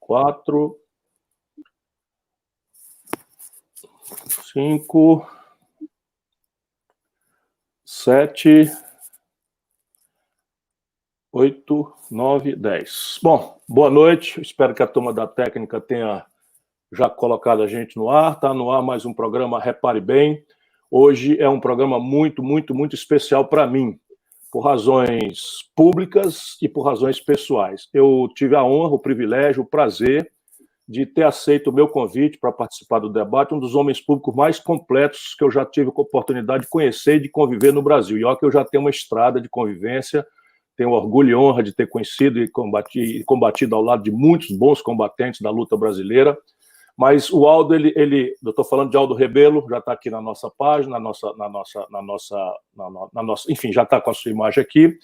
4, 5, 7, 8, 9, 10. Bom, boa noite. Espero que a turma da técnica tenha já colocado a gente no ar. Está no ar mais um programa Repare Bem. Hoje é um programa muito especial para mim, por razões públicas e por razões pessoais. Eu tive a honra, o privilégio, o prazer de ter aceito o meu convite para participar do debate, um dos homens públicos mais completos que eu já tive a oportunidade de conhecer e de conviver no Brasil. E olha que eu já tenho uma estrada de convivência, tenho orgulho e honra de ter conhecido e combatido ao lado de muitos bons combatentes da luta brasileira. Mas o Aldo, eu estou falando de Aldo Rebelo, já está aqui na nossa página, enfim, já está com a sua imagem aqui.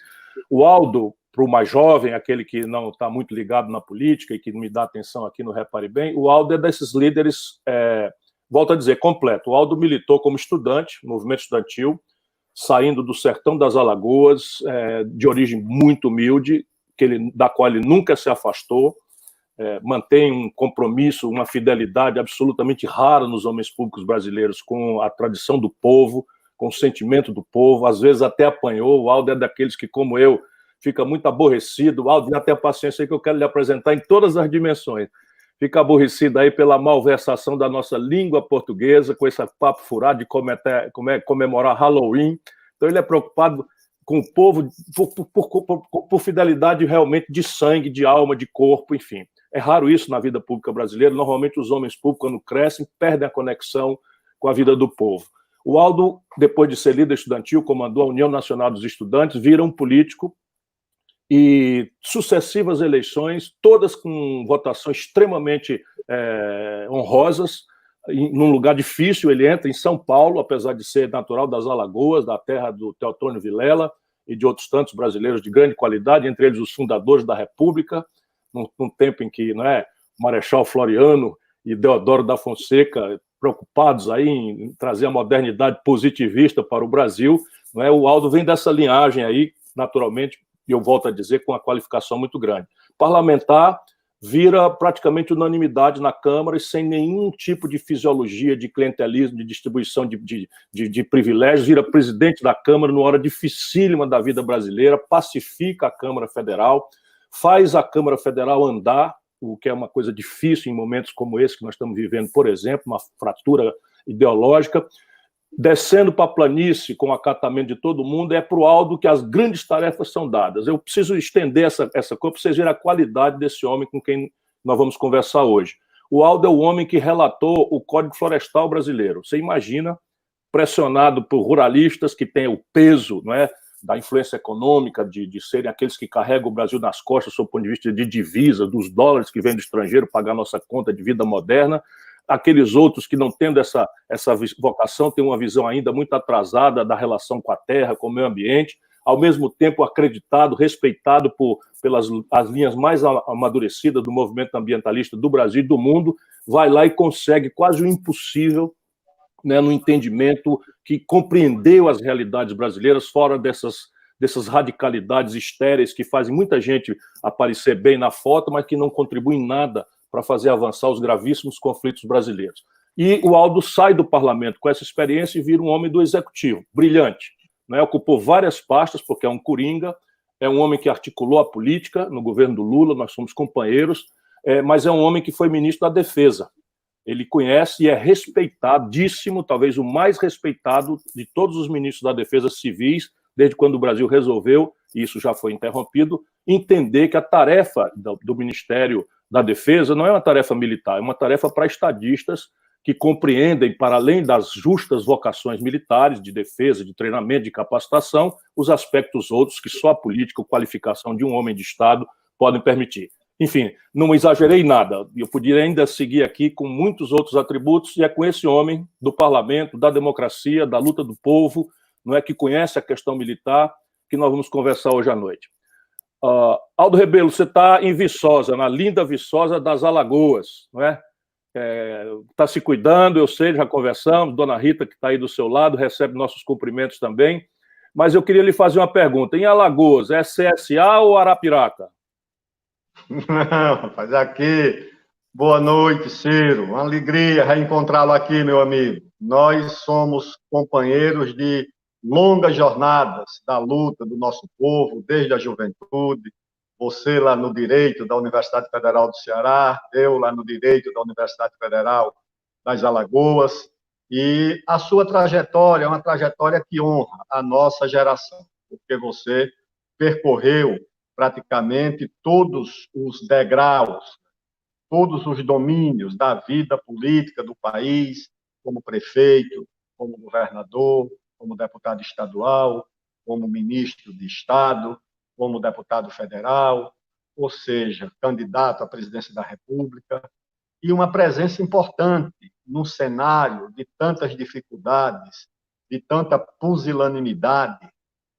O Aldo, para o mais jovem, aquele que não está muito ligado na política e que me dá atenção aqui no Repare Bem, o Aldo é desses líderes, volto a dizer, completo. O Aldo militou como estudante, movimento estudantil, saindo do sertão das Alagoas, de origem muito humilde, da qual ele nunca se afastou, mantém um compromisso, uma fidelidade absolutamente rara nos homens públicos brasileiros com a tradição do povo, com o sentimento do povo, às vezes até apanhou. O Aldo é daqueles que, como eu, fica muito aborrecido. O Aldo, até a paciência aí que eu quero lhe apresentar em todas as dimensões. Fica aborrecido aí pela malversação da nossa língua portuguesa, com esse papo furado de comemorar Halloween. Então ele é preocupado com o povo por fidelidade realmente de sangue, de alma, de corpo, enfim. É raro isso na vida pública brasileira. Normalmente os homens públicos, quando crescem, perdem a conexão com a vida do povo. O Aldo, depois de ser líder estudantil, comandou a União Nacional dos Estudantes, vira um político e sucessivas eleições, todas com votação extremamente honrosas, num lugar difícil. Ele entra em São Paulo, apesar de ser natural das Alagoas, da terra do Teotônio Vilela e de outros tantos brasileiros de grande qualidade, entre eles os fundadores da República, num tempo em que Marechal Floriano e Deodoro da Fonseca, preocupados aí em trazer a modernidade positivista para o Brasil, o Aldo vem dessa linhagem aí, naturalmente, e eu volto a dizer, com uma qualificação muito grande. Parlamentar, vira praticamente unanimidade na Câmara e sem nenhum tipo de fisiologia de clientelismo, de distribuição de privilégios, vira presidente da Câmara numa hora dificílima da vida brasileira, pacifica a Câmara Federal, faz a Câmara Federal andar, o que é uma coisa difícil em momentos como esse que nós estamos vivendo, por exemplo, uma fratura ideológica. Descendo para a planície com o acatamento de todo mundo, é para o Aldo que as grandes tarefas são dadas. Eu preciso estender essa coisa para vocês verem a qualidade desse homem com quem nós vamos conversar hoje. O Aldo é o homem que relatou o Código Florestal brasileiro. Você imagina, pressionado por ruralistas que têm o peso, da influência econômica, de serem aqueles que carregam o Brasil nas costas, sob o ponto de vista de divisa, dos dólares que vêm do estrangeiro pagar nossa conta de vida moderna. Aqueles outros que, não tendo essa vocação, têm uma visão ainda muito atrasada da relação com a terra, com o meio ambiente, ao mesmo tempo acreditado, respeitado pelas as linhas mais amadurecidas do movimento ambientalista do Brasil e do mundo, vai lá e consegue quase o impossível, no entendimento que compreendeu as realidades brasileiras, fora dessas radicalidades estéreis que fazem muita gente aparecer bem na foto, mas que não contribuem em nada para fazer avançar os gravíssimos conflitos brasileiros. E o Aldo sai do parlamento com essa experiência e vira um homem do executivo, brilhante. Ocupou várias pastas, porque é um coringa, é um homem que articulou a política no governo do Lula, nós somos companheiros, mas é um homem que foi ministro da Defesa. Ele conhece e é respeitadíssimo, talvez o mais respeitado de todos os ministros da Defesa civis, desde quando o Brasil resolveu, e isso já foi interrompido, entender que a tarefa do Ministério da Defesa não é uma tarefa militar, é uma tarefa para estadistas que compreendem, para além das justas vocações militares, de defesa, de treinamento, de capacitação, os aspectos outros que só a política ou qualificação de um homem de Estado podem permitir. Enfim, não exagerei nada, eu poderia ainda seguir aqui com muitos outros atributos, e é com esse homem do parlamento, da democracia, da luta do povo, que conhece a questão militar, que nós vamos conversar hoje à noite. Aldo Rebelo, você está em Viçosa, na linda Viçosa das Alagoas, está se cuidando, eu sei, já conversamos, Dona Rita, que está aí do seu lado, recebe nossos cumprimentos também, mas eu queria lhe fazer uma pergunta. Em Alagoas, é CSA ou Arapiraca? Não, rapaz, aqui. Boa noite, Ciro. Uma alegria reencontrá-lo aqui, meu amigo. Nós somos companheiros de longas jornadas da luta do nosso povo, desde a juventude. Você lá no Direito da Universidade Federal do Ceará, eu lá no Direito da Universidade Federal das Alagoas. E a sua trajetória é uma trajetória que honra a nossa geração, porque você percorreu praticamente todos os degraus, todos os domínios da vida política do país, como prefeito, como governador, como deputado estadual, como ministro de Estado, como deputado federal, ou seja, candidato à presidência da República, e uma presença importante num cenário de tantas dificuldades, de tanta pusilanimidade,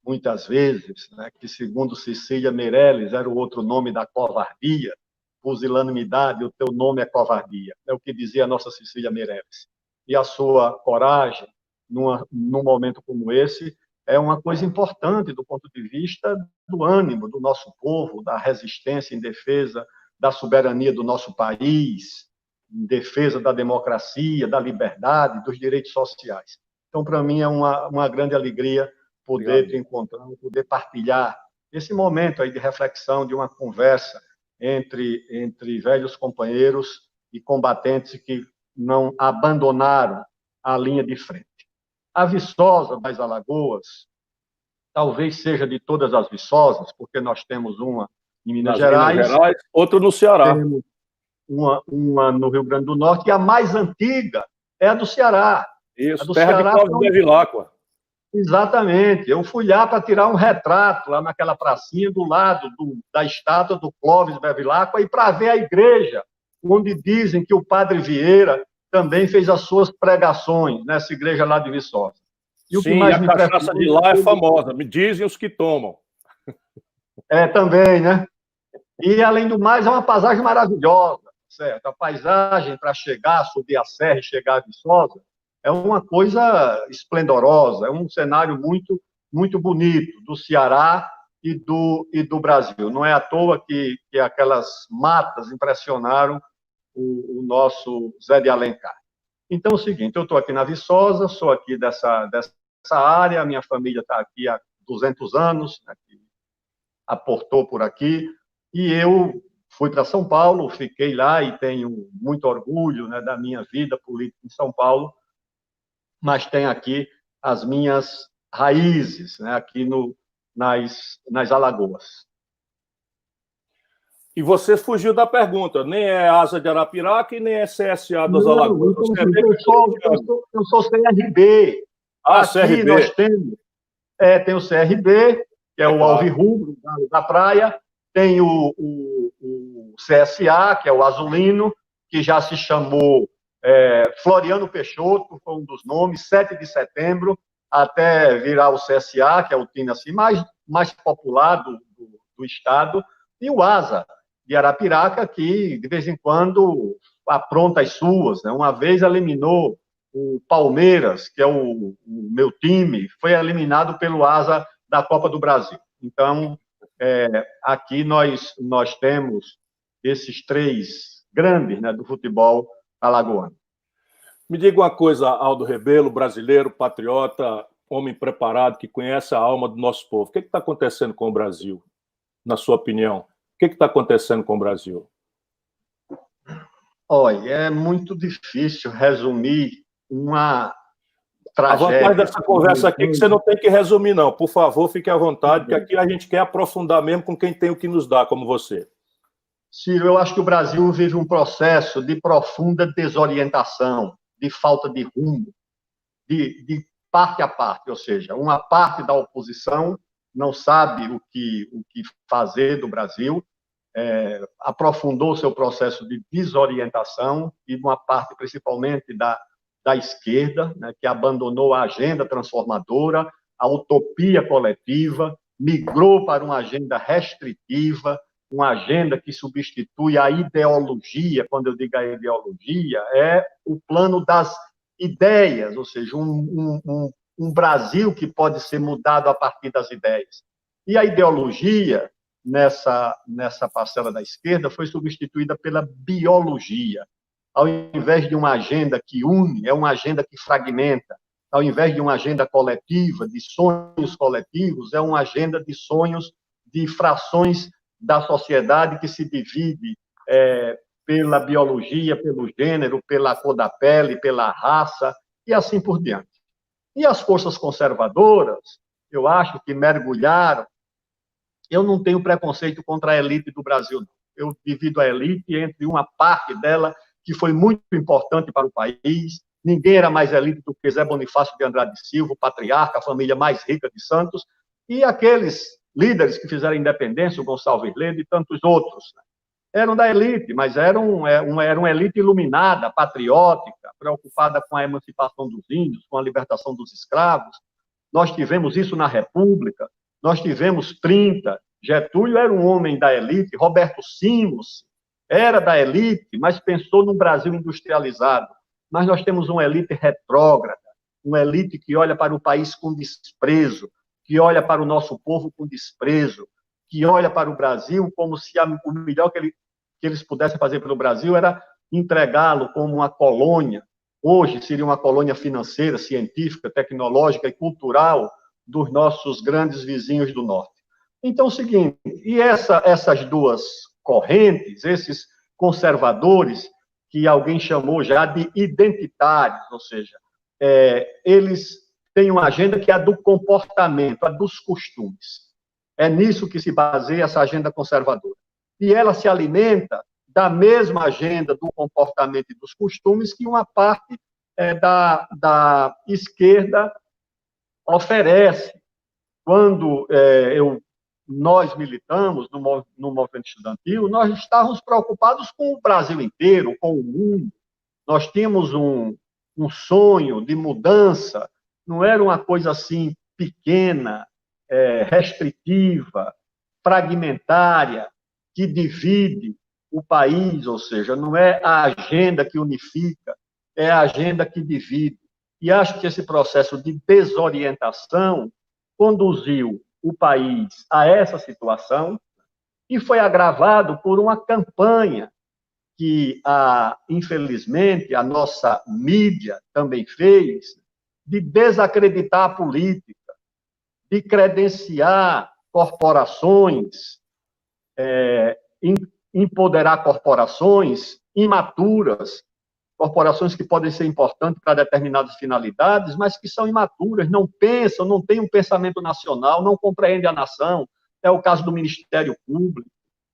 muitas vezes, né, que, segundo Cecília Meirelles, era o outro nome da covardia, pusilanimidade, o teu nome é covardia. É o que dizia a nossa Cecília Meirelles. E a sua coragem, num momento como esse, é uma coisa importante do ponto de vista do ânimo do nosso povo, da resistência em defesa da soberania do nosso país, em defesa da democracia, da liberdade, dos direitos sociais. Então, para mim, é uma grande alegria poder te encontrar, poder partilhar esse momento aí de reflexão, de uma conversa entre velhos companheiros e combatentes que não abandonaram a linha de frente. A Viçosa das Alagoas talvez seja de todas as Viçosas, porque nós temos uma em Minas Gerais, outra no Ceará. Temos uma no Rio Grande do Norte, e a mais antiga é a do Ceará. Isso, a do terra Ceará, de Cláudio Bevilacqua. Exatamente. Eu fui lá para tirar um retrato, lá naquela pracinha, do lado da estátua do Clóvis Bevilacqua, e para ver a igreja, onde dizem que o padre Vieira também fez as suas pregações, nessa igreja lá de Viçosa. E o que mais a cachaça de lá é famosa, me dizem os que tomam. É, também, né? E, além do mais, é uma paisagem maravilhosa, certo? A paisagem para chegar, subir a serra e chegar a Viçosa, é uma coisa esplendorosa, é um cenário muito, muito bonito do Ceará e do Brasil. Não é à toa que aquelas matas impressionaram o nosso Zé de Alencar. Então, é o seguinte, eu estou aqui na Viçosa, sou aqui dessa área, a minha família está aqui há 200 anos, né, que aportou por aqui, e eu fui para São Paulo, fiquei lá e tenho muito orgulho, né, da minha vida política em São Paulo, mas tenho aqui as minhas raízes, né, aqui nas Alagoas. E você fugiu da pergunta, nem é Asa de Arapiraca e nem é CSA das Alagoas. Eu sou CRB. Aqui CRB. Nós temos tem o CRB, que é o claro. Alvirrubro da praia, tem o CSA, que é o Azulino, que já se chamou Floriano Peixoto, foi um dos nomes, 7 de setembro, até virar o CSA, que é o time assim, mais popular do estado, e o ASA, de Arapiraca, que de vez em quando apronta as suas, né? Uma vez eliminou o Palmeiras, que é o meu time, foi eliminado pelo ASA da Copa do Brasil. Então, aqui nós temos esses três grandes, né, do futebol alagoano. Me diga uma coisa, Aldo Rebelo, brasileiro, patriota, homem preparado, que conhece a alma do nosso povo. O que está acontecendo com o Brasil, na sua opinião? O que está acontecendo com o Brasil? Olha, é muito difícil resumir uma tragédia. A vantagem dessa conversa aqui é que você não tem que resumir, não. Por favor, fique à vontade, porque aqui a gente quer aprofundar mesmo com quem tem o que nos dá, como você. Ciro, eu acho que o Brasil vive um processo de profunda desorientação, de falta de rumo, de parte a parte, ou seja, uma parte da oposição não sabe o que fazer do Brasil, aprofundou seu processo de desorientação, e uma parte, principalmente, da esquerda, né, que abandonou a agenda transformadora, a utopia coletiva, migrou para uma agenda restritiva, uma agenda que substitui a ideologia. Quando eu digo a ideologia, é o plano das ideias, ou seja, um Brasil que pode ser mudado a partir das ideias. E a ideologia nessa parcela da esquerda foi substituída pela biologia. Ao invés de uma agenda que une, é uma agenda que fragmenta. Ao invés de uma agenda coletiva, de sonhos coletivos, é uma agenda de sonhos de frações da sociedade que se divide pela biologia, pelo gênero, pela cor da pele, pela raça, e assim por diante. E as forças conservadoras, eu acho que mergulharam. Eu não tenho preconceito contra a elite do Brasil, não. Eu divido a elite entre uma parte dela que foi muito importante para o país. Ninguém era mais elite do que Zé Bonifácio de Andrade Silva, o patriarca, a família mais rica de Santos, e aqueles líderes que fizeram a independência, o Gonçalves Leme e tantos outros. Eram da elite, mas eram uma elite iluminada, patriótica, preocupada com a emancipação dos índios, com a libertação dos escravos. Nós tivemos isso na República, nós tivemos 30. Getúlio era um homem da elite, Roberto Simos era da elite, mas pensou num Brasil industrializado. Mas nós temos uma elite retrógrada, uma elite que olha para o país com desprezo, que olha para o nosso povo com desprezo, que olha para o Brasil como se o melhor que eles pudessem fazer pelo Brasil era entregá-lo como uma colônia. Hoje seria uma colônia financeira, científica, tecnológica e cultural dos nossos grandes vizinhos do norte. Então, é o seguinte, e essas duas correntes, esses conservadores, que alguém chamou já de identitários, ou seja, eles têm uma agenda que é a do comportamento, a dos costumes. É nisso que se baseia essa agenda conservadora. E ela se alimenta da mesma agenda do comportamento e dos costumes que uma parte da esquerda oferece. Quando nós militamos no movimento estudantil, nós estávamos preocupados com o Brasil inteiro, com o mundo. Nós tínhamos um sonho de mudança, não era uma coisa assim pequena, restritiva, fragmentária, que divide o país, ou seja, não é a agenda que unifica, é a agenda que divide. E acho que esse processo de desorientação conduziu o país a essa situação e foi agravado por uma campanha que, infelizmente, a nossa mídia também fez, de desacreditar a política, de credenciar corporações, empoderar corporações imaturas, corporações que podem ser importantes para determinadas finalidades, mas que são imaturas, não pensam, não têm um pensamento nacional, não compreendem a nação. É o caso do Ministério Público.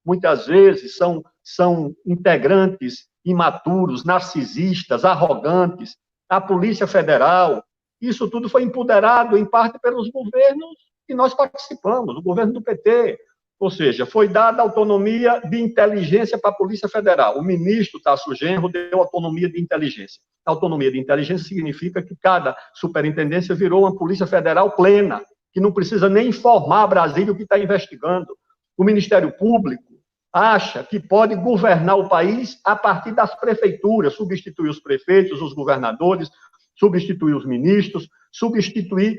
Muitas vezes são integrantes imaturos, narcisistas, arrogantes. A Polícia Federal, isso tudo foi empoderado, em parte, pelos governos que nós participamos, o governo do PT. Ou seja, foi dada autonomia de inteligência para a Polícia Federal. O ministro Tasso Genro deu autonomia de inteligência. A autonomia de inteligência significa que cada superintendência virou uma Polícia Federal plena, que não precisa nem informar a Brasília o que está investigando. O Ministério Público acha que pode governar o país a partir das prefeituras, substituir os prefeitos, os governadores, substituir os ministros, substituir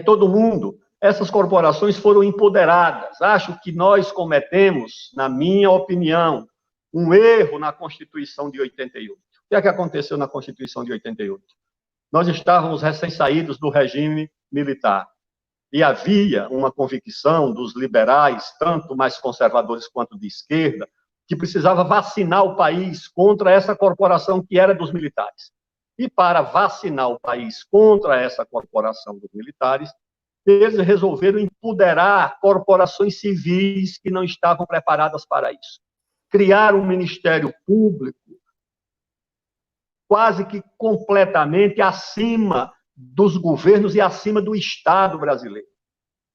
todo mundo. Essas corporações foram empoderadas. Acho que nós cometemos, na minha opinião, um erro na Constituição de 88. O que é que aconteceu na Constituição de 88? Nós estávamos recém-saídos do regime militar e havia uma convicção dos liberais, tanto mais conservadores quanto de esquerda, que precisava vacinar o país contra essa corporação que era dos militares. E para vacinar o país contra essa corporação dos militares, eles resolveram empoderar corporações civis que não estavam preparadas para isso. Criar um Ministério Público quase que completamente acima dos governos e acima do Estado brasileiro.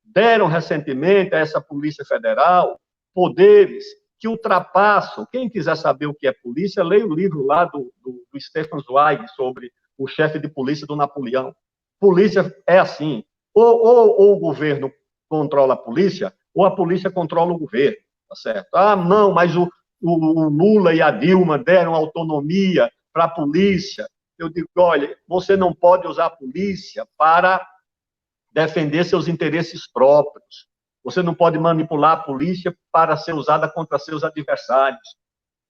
Deram recentemente a essa Polícia Federal poderes que ultrapassam. Quem quiser saber o que é polícia, leia o livro lá do Stefan Zweig sobre o chefe de polícia do Napoleão. Polícia é assim. Ou o governo controla a polícia, ou a polícia controla o governo, tá certo? Não, mas o Lula e a Dilma deram autonomia para a polícia. Eu digo, olha, você não pode usar a polícia para defender seus interesses próprios. Você não pode manipular a polícia para ser usada contra seus adversários.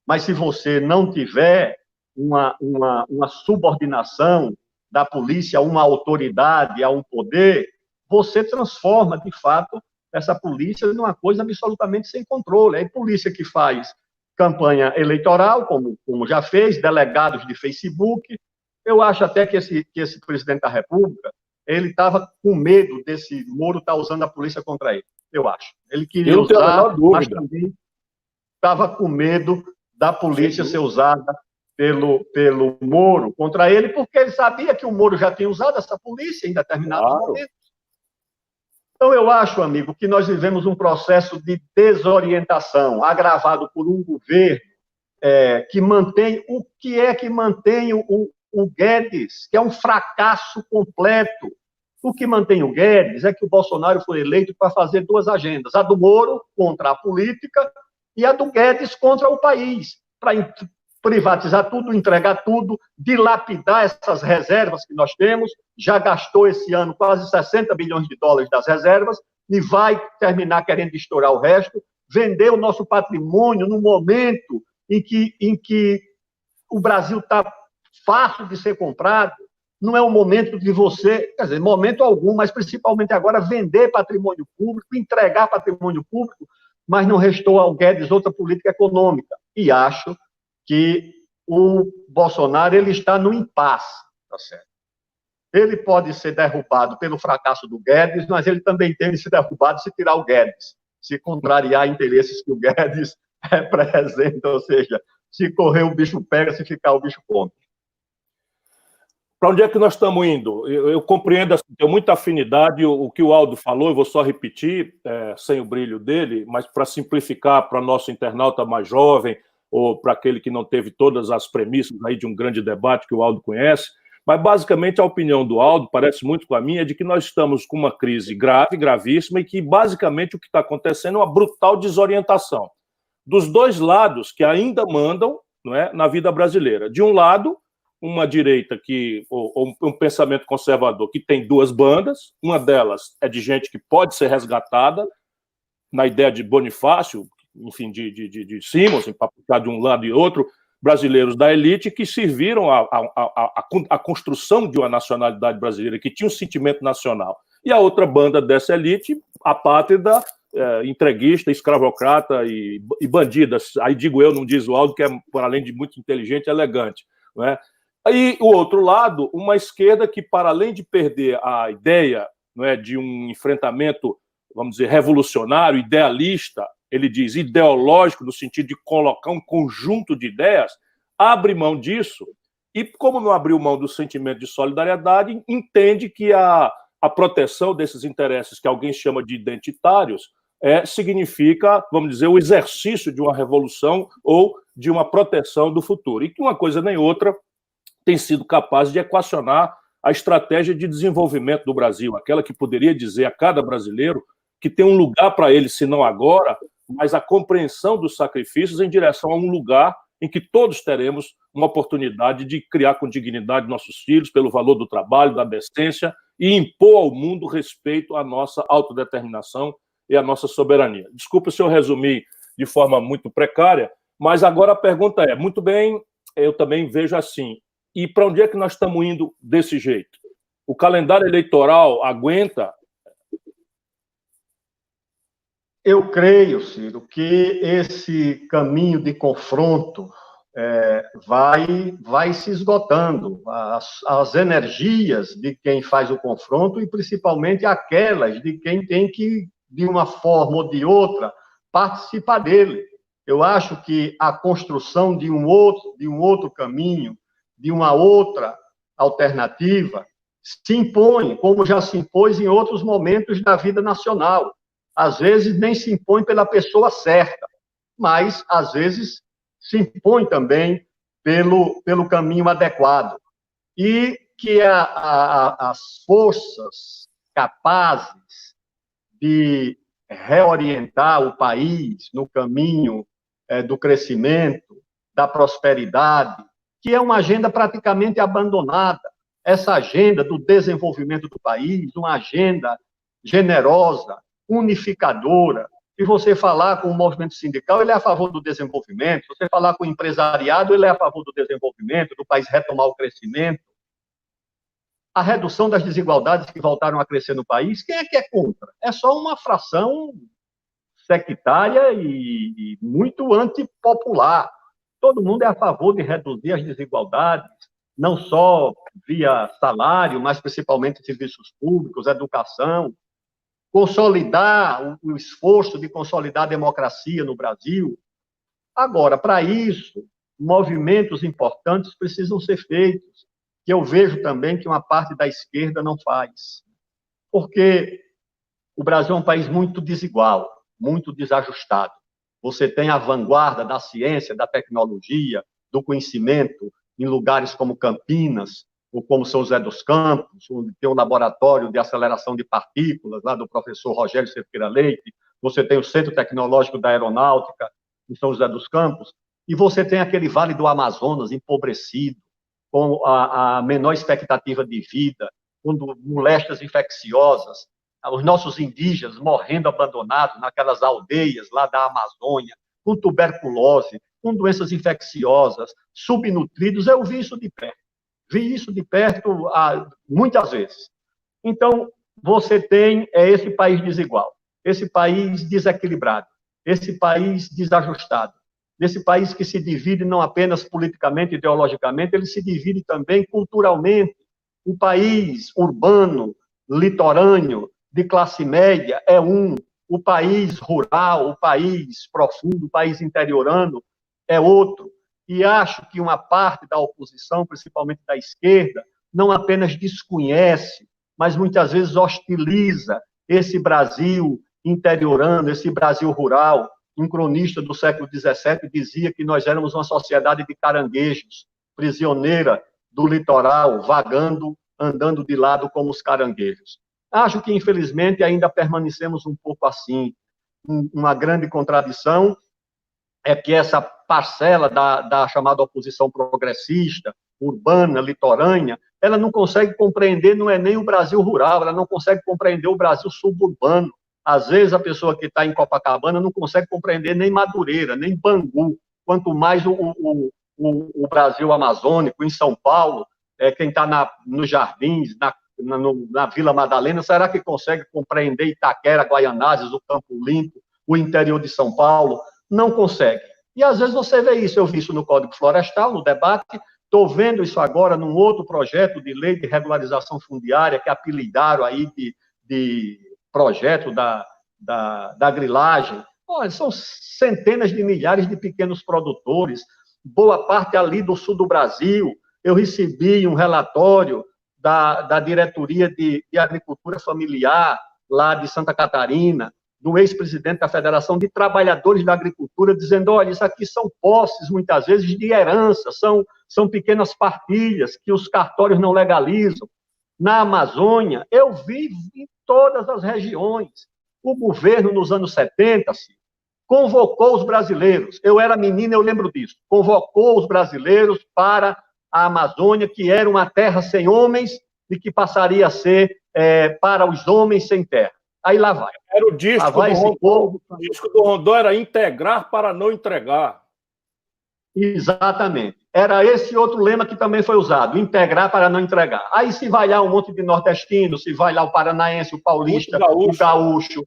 Mas se você não tiver uma subordinação da polícia a uma autoridade, a um poder, você transforma, de fato, essa polícia numa coisa absolutamente sem controle. É a polícia que faz campanha eleitoral, como já fez, delegados de Facebook. Eu acho até que esse presidente da República, ele estava com medo desse Moro estar usando a polícia contra ele, eu acho. Ele queria usar, mas também estava com medo da polícia ser usada pelo Moro contra ele, porque ele sabia que o Moro já tinha usado essa polícia em determinados momentos. Então, eu acho, amigo, que nós vivemos um processo de desorientação, agravado por um governo que mantém... O que é que mantém o Guedes, que é um fracasso completo? O que mantém o Guedes é que o Bolsonaro foi eleito para fazer duas agendas, a do Moro contra a política e a do Guedes contra o país, para privatizar tudo, entregar tudo, dilapidar essas reservas que nós temos. Já gastou esse ano quase 60 bilhões de dólares das reservas e vai terminar querendo estourar o resto, vender o nosso patrimônio no momento em que o Brasil está fácil de ser comprado. Não é o momento de você, quer dizer, momento algum, mas principalmente agora, vender patrimônio público, entregar patrimônio público, mas não restou ao Guedes outra política econômica. E acho que o Bolsonaro ele está no impasse, tá certo? Ele pode ser derrubado pelo fracasso do Guedes, mas ele também tem de ser derrubado se tirar o Guedes, se contrariar interesses que o Guedes representa, ou seja, se correr o bicho pega, se ficar o bicho come. Para onde é que nós estamos indo? Eu compreendo, assim, tenho muita afinidade, o que o Aldo falou, eu vou só repetir, sem o brilho dele, mas para simplificar para nosso internauta mais jovem, ou para aquele que não teve todas as premissas aí de um grande debate que o Aldo conhece, mas basicamente a opinião do Aldo, parece muito com a minha, é de que nós estamos com uma crise grave, gravíssima, e que basicamente o que está acontecendo é uma brutal desorientação dos dois lados que ainda mandam, não é, na vida brasileira. De um lado, uma direita ou um pensamento conservador que tem duas bandas, uma delas é de gente que pode ser resgatada, na ideia de Bonifácio, enfim, de Simons, para puxar de um lado e outro, brasileiros da elite que serviram à construção de uma nacionalidade brasileira, que tinha um sentimento nacional. E a outra banda dessa elite, apátrida, entreguista, escravocrata e bandida. Aí digo eu, não diz o Aldo, que é, por além de muito inteligente, elegante, não é? Aí, o outro lado, uma esquerda que, para além de perder a ideia, não é, de um enfrentamento, vamos dizer, revolucionário, idealista, ele diz ideológico, no sentido de colocar um conjunto de ideias, abre mão disso e, como não abriu mão do sentimento de solidariedade, entende que a proteção desses interesses, que alguém chama de identitários, significa, vamos dizer, o exercício de uma revolução ou de uma proteção do futuro. E que uma coisa nem outra tem sido capaz de equacionar a estratégia de desenvolvimento do Brasil, aquela que poderia dizer a cada brasileiro que tem um lugar para ele, se não agora, mas a compreensão dos sacrifícios em direção a um lugar em que todos teremos uma oportunidade de criar com dignidade nossos filhos, pelo valor do trabalho, da decência, e impor ao mundo respeito à nossa autodeterminação e à nossa soberania. Desculpe se eu resumi de forma muito precária, mas agora a pergunta é, muito bem, eu também vejo assim, e para onde é que nós estamos indo desse jeito? O calendário eleitoral aguenta? Eu creio, Ciro, que esse caminho de confronto vai se esgotando. As energias de quem faz o confronto e, principalmente, aquelas de quem tem que, de uma forma ou de outra, participar dele. Eu acho que a construção de um outro caminho, de uma outra alternativa, se impõe, como já se impôs em outros momentos da vida nacional. Às vezes nem se impõe pela pessoa certa, mas às vezes se impõe também pelo caminho adequado. E que as forças capazes de reorientar o país no caminho do crescimento, da prosperidade, que é uma agenda praticamente abandonada, essa agenda do desenvolvimento do país, uma agenda generosa, unificadora. Se você falar com o movimento sindical, ele é a favor do desenvolvimento. Se você falar com o empresariado, ele é a favor do desenvolvimento, do país retomar o crescimento. A redução das desigualdades que voltaram a crescer no país, quem é que é contra? É só uma fração sectária e muito antipopular. Todo mundo é a favor de reduzir as desigualdades, não só via salário, mas principalmente serviços públicos, educação, consolidar o esforço de consolidar a democracia no Brasil. Agora, para isso, movimentos importantes precisam ser feitos, que eu vejo também que uma parte da esquerda não faz. Porque o Brasil é um país muito desigual, muito desajustado. Você tem a vanguarda da ciência, da tecnologia, do conhecimento, em lugares como Campinas, ou como São José dos Campos, onde tem um laboratório de aceleração de partículas, lá do professor Rogério Cerqueira Leite, você tem o Centro Tecnológico da Aeronáutica, em São José dos Campos, e você tem aquele Vale do Amazonas empobrecido, com a menor expectativa de vida, com moléstias infecciosas, os nossos indígenas morrendo abandonados naquelas aldeias lá da Amazônia, com tuberculose, com doenças infecciosas, subnutridos. Eu vi isso de perto. Vi isso de perto muitas vezes. Então, você tem esse país desigual, esse país desequilibrado, esse país desajustado, esse país que se divide não apenas politicamente, ideologicamente, ele se divide também culturalmente. O país urbano, litorâneo, de classe média é o país rural, o país profundo, o país interiorano é outro. E acho que uma parte da oposição, principalmente da esquerda, não apenas desconhece, mas muitas vezes hostiliza esse Brasil interiorano, esse Brasil rural. Um cronista do século XVII dizia que nós éramos uma sociedade de caranguejos, prisioneira do litoral, vagando, andando de lado como os caranguejos. Acho que, infelizmente, ainda permanecemos um pouco assim. Uma grande contradição é que essa parcela da chamada oposição progressista, urbana, litorânea, ela não consegue compreender, não é nem o Brasil rural, ela não consegue compreender o Brasil suburbano. Às vezes, a pessoa que está em Copacabana não consegue compreender nem Madureira, nem Bangu, quanto mais o Brasil amazônico, em São Paulo, quem está nos Jardins, na Vila Madalena, será que consegue compreender Itaquera, Guaianazes, o Campo Limpo, o interior de São Paulo? Não consegue. E às vezes você vê isso, eu vi isso no Código Florestal, no debate, estou vendo isso agora num outro projeto de lei de regularização fundiária, que apelidaram aí de projeto da grilagem. Olha, são centenas de milhares de pequenos produtores, boa parte ali do sul do Brasil. Eu recebi um relatório da diretoria de agricultura familiar, lá de Santa Catarina, do ex-presidente da Federação de Trabalhadores da Agricultura, dizendo, olha, isso aqui são posses, muitas vezes, de herança, são pequenas partilhas que os cartórios não legalizam. Na Amazônia, eu vi em todas as regiões. O governo, nos anos 70, convocou os brasileiros, eu era menino, eu lembro disso, convocou os brasileiros para a Amazônia, que era uma terra sem homens e que passaria a ser para os homens sem terra. Aí lá vai. Era o disco do Rondon. O disco do Rondon era integrar para não entregar. Exatamente. Era esse outro lema que também foi usado, integrar para não entregar. Aí se vai lá um monte de nordestino, se vai lá o paranaense, o paulista, o gaúcho,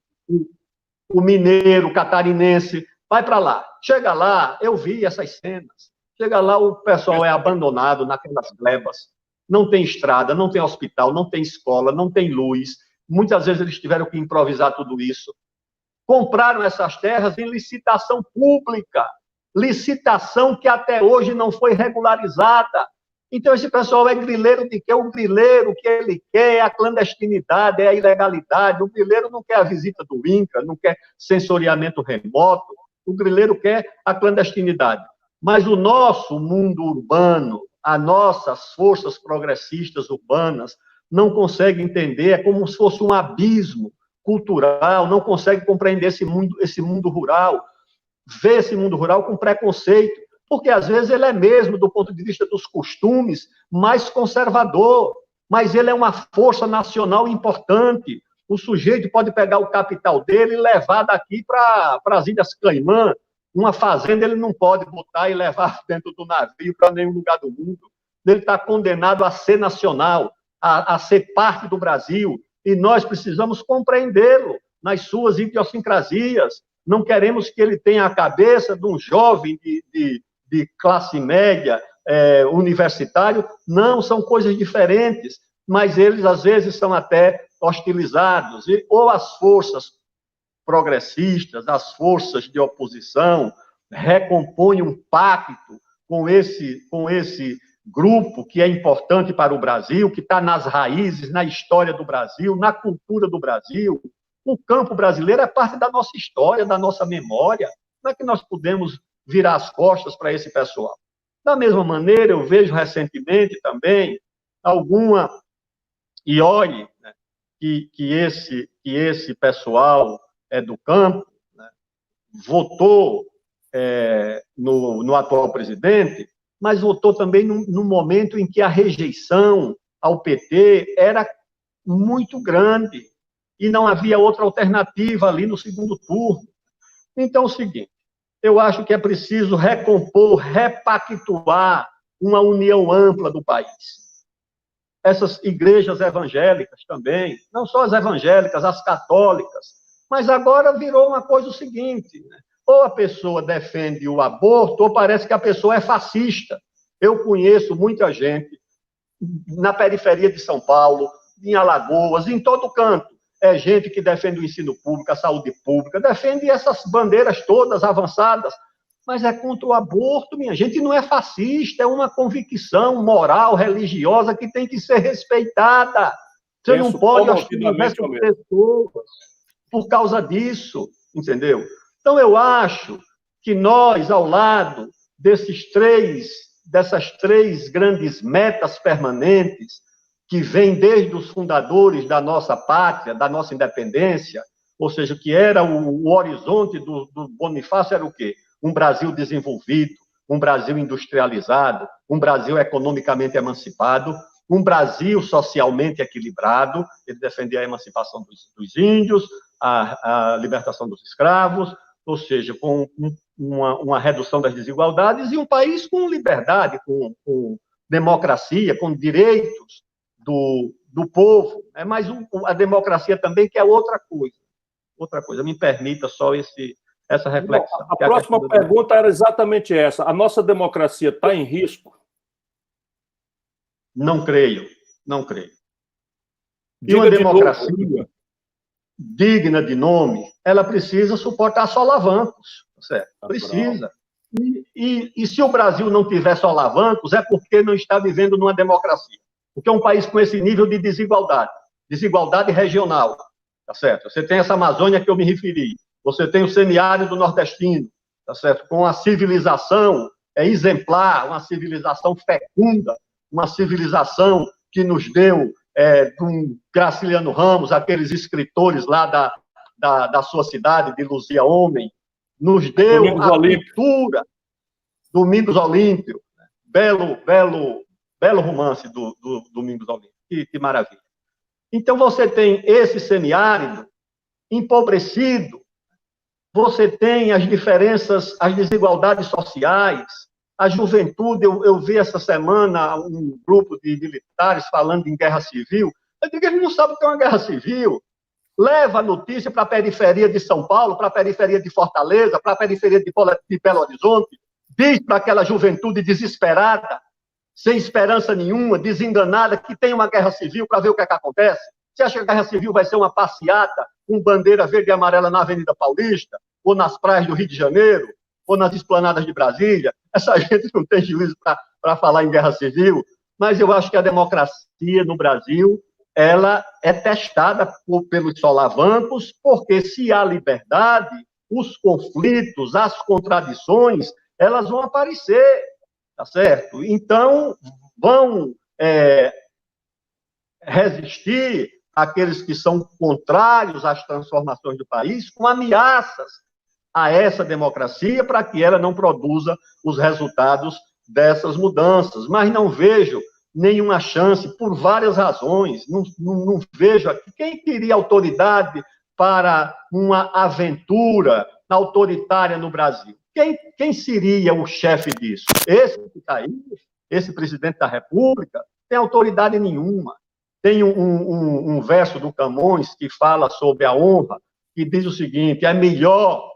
o mineiro, o catarinense, vai para lá. Chega lá, eu vi essas cenas. Chega lá, o pessoal é abandonado naquelas glebas. Não tem estrada, não tem hospital, não tem escola, não tem luz. Muitas vezes eles tiveram que improvisar tudo isso. Compraram essas terras em licitação pública. Licitação que até hoje não foi regularizada. Então, esse pessoal é grileiro de quê? O grileiro que ele quer é a clandestinidade, é a ilegalidade. O grileiro não quer a visita do INCRA, não quer sensoriamento remoto. O grileiro quer a clandestinidade. Mas o nosso mundo urbano, as nossas forças progressistas urbanas, não conseguem entender, é como se fosse um abismo cultural, não consegue compreender esse mundo rural, vê esse mundo rural com preconceito, porque às vezes ele é mesmo, do ponto de vista dos costumes, mais conservador, mas ele é uma força nacional importante. O sujeito pode pegar o capital dele e levar daqui para as Ilhas Caimã. Uma fazenda ele não pode botar e levar dentro do navio para nenhum lugar do mundo. Ele está condenado a ser nacional, a ser parte do Brasil, e nós precisamos compreendê-lo nas suas idiosincrasias. Não queremos que ele tenha a cabeça de um jovem de classe média, universitário. Não, são coisas diferentes, mas eles, às vezes, são até hostilizados. Ou as forças progressistas, as forças de oposição, recompõem um pacto com esse grupo que é importante para o Brasil, que está nas raízes, na história do Brasil, na cultura do Brasil. O campo brasileiro é parte da nossa história, da nossa memória. Como é que nós podemos virar as costas para esse pessoal? Da mesma maneira, eu vejo recentemente também alguma... E olhe, né, que esse pessoal do campo, né, votou no atual presidente, mas votou também no momento em que a rejeição ao PT era muito grande e não havia outra alternativa ali no segundo turno. Então, é o seguinte, eu acho que é preciso recompor, repactuar uma união ampla do país. Essas igrejas evangélicas também, não só as evangélicas, as católicas, mas agora virou uma coisa o seguinte, né? Ou a pessoa defende o aborto, ou parece que a pessoa é fascista. Eu conheço muita gente na periferia de São Paulo, em Alagoas, em todo canto. É gente que defende o ensino público, a saúde pública, defende essas bandeiras todas avançadas, mas é contra o aborto, minha gente, não é fascista, é uma convicção moral, religiosa, que tem que ser respeitada. Você não pode hostilizar essas pessoas por causa disso, entendeu? Então, eu acho que nós, ao lado dessas três grandes metas permanentes, que vêm desde os fundadores da nossa pátria, da nossa independência, ou seja, que era o horizonte do Bonifácio, era o quê? Um Brasil desenvolvido, um Brasil industrializado, um Brasil economicamente emancipado, um Brasil socialmente equilibrado. Ele defendia a emancipação dos índios, a libertação dos escravos, ou seja, com uma redução das desigualdades, e um país com liberdade, com democracia, com direitos do povo. Mas a democracia também, que é outra coisa. Outra coisa, me permita só essa reflexão. A próxima pergunta era exatamente essa. A nossa democracia está em risco? Não creio, não creio. E uma democracia digna de nome, ela precisa suportar solavancos, certo? Precisa. E se o Brasil não tiver solavancos, é porque não está vivendo numa democracia. Porque é um país com esse nível de desigualdade regional, tá certo? Você tem essa Amazônia que eu me referi, você tem o semiárido nordestino, tá certo? Com a civilização exemplar, uma civilização fecunda, uma civilização que nos deu do Graciliano Ramos, aqueles escritores lá da sua cidade, de Luzia Homem, nos deu Domingos a cultura, Domingos Olímpio, belo romance do Domingos Olímpio, que maravilha. Então, você tem esse semiárido empobrecido, você tem as diferenças, as desigualdades sociais, a juventude. Eu vi essa semana um grupo de militares falando em guerra civil. Eu digo, eles não sabem o que é uma guerra civil. Leva a notícia para a periferia de São Paulo, para a periferia de Fortaleza, para a periferia de Belo Horizonte, diz para aquela juventude desesperada, sem esperança nenhuma, desenganada, que tem uma guerra civil, para ver o que é que acontece. Você acha que a guerra civil vai ser uma passeata com bandeira verde e amarela na Avenida Paulista, ou nas praias do Rio de Janeiro, ou nas esplanadas de Brasília? Essa gente não tem juízo para falar em guerra civil, mas eu acho que a democracia no Brasil, ela é testada pelos solavancos, porque se há liberdade, os conflitos, as contradições, elas vão aparecer, tá certo? Então, vão resistir aqueles que são contrários às transformações do país, com ameaças a essa democracia, para que ela não produza os resultados dessas mudanças. Mas não vejo nenhuma chance, por várias razões. Não vejo aqui. Quem teria autoridade para uma aventura autoritária no Brasil? Quem seria o chefe disso? Esse que está aí, esse presidente da República, tem autoridade nenhuma. Tem um verso do Camões que fala sobre a honra, que diz o seguinte: é melhor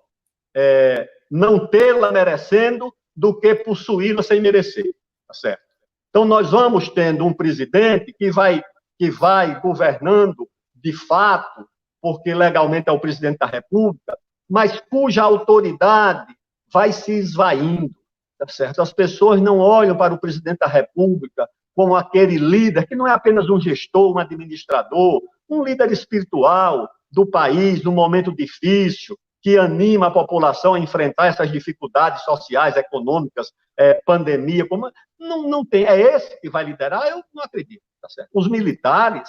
não tê-la merecendo do que possuí-la sem merecer. Tá certo? Então, nós vamos tendo um presidente que vai governando de fato, porque legalmente é o presidente da República, mas cuja autoridade vai se esvaindo. Tá certo? As pessoas não olham para o presidente da República como aquele líder que não é apenas um gestor, um administrador, um líder espiritual do país, num momento difícil, que anima a população a enfrentar essas dificuldades sociais, econômicas, pandemia. Não tem. É esse que vai liderar? Eu não acredito. Tá certo? Os militares,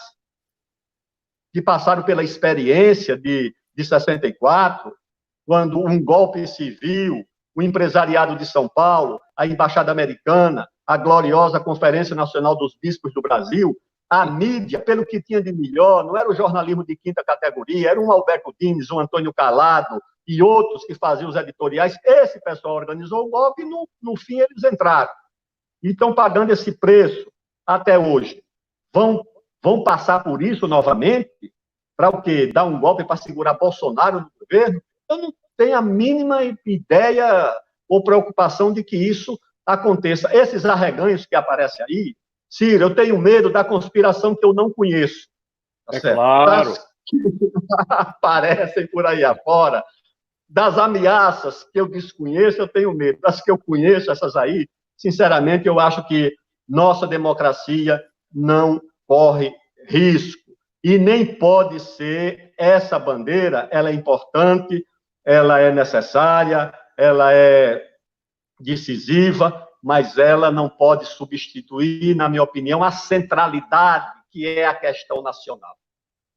que passaram pela experiência de 64, quando um golpe civil, o empresariado de São Paulo, a Embaixada Americana, a gloriosa Conferência Nacional dos Bispos do Brasil, a mídia, pelo que tinha de melhor, não era o jornalismo de quinta categoria, era um Alberto Dines, um Antônio Calado e outros que faziam os editoriais. Esse pessoal organizou o golpe e, no fim, eles entraram. E estão pagando esse preço até hoje. Vão passar por isso novamente? Para o quê? Dar um golpe para segurar Bolsonaro no governo? Eu não tenho a mínima ideia ou preocupação de que isso aconteça. Esses arreganhos que aparecem aí, Ciro, eu tenho medo da conspiração que eu não conheço. Tá certo? Claro. Das que aparecem por aí afora, das ameaças que eu desconheço, eu tenho medo. Das que eu conheço, essas aí, sinceramente, eu acho que nossa democracia não corre risco. E nem pode ser essa bandeira, ela é importante, ela é necessária, ela é decisiva, mas ela não pode substituir, na minha opinião, a centralidade que é a questão nacional.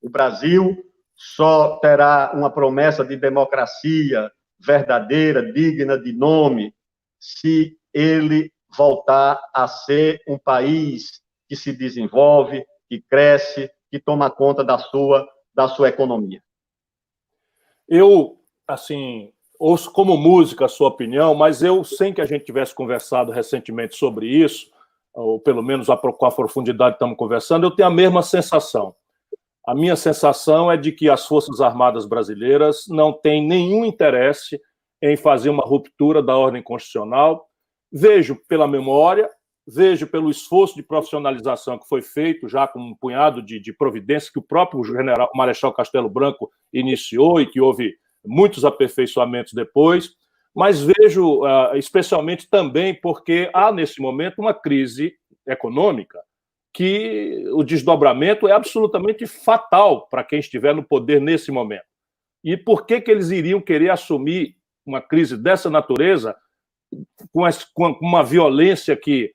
O Brasil só terá uma promessa de democracia verdadeira, digna de nome, se ele voltar a ser um país que se desenvolve, que cresce, que toma conta da sua economia. Eu, assim, ouço como música a sua opinião, mas eu, sem que a gente tivesse conversado recentemente sobre isso, ou pelo menos com a profundidade que estamos conversando, eu tenho a mesma sensação. A minha sensação é de que as Forças Armadas brasileiras não têm nenhum interesse em fazer uma ruptura da ordem constitucional. Vejo pela memória, vejo pelo esforço de profissionalização que foi feito, já com um punhado de providências que o próprio Marechal Castelo Branco iniciou e que houve muitos aperfeiçoamentos depois, mas vejo especialmente também porque há, nesse momento, uma crise econômica que o desdobramento é absolutamente fatal para quem estiver no poder nesse momento. E por que eles iriam querer assumir uma crise dessa natureza com uma violência que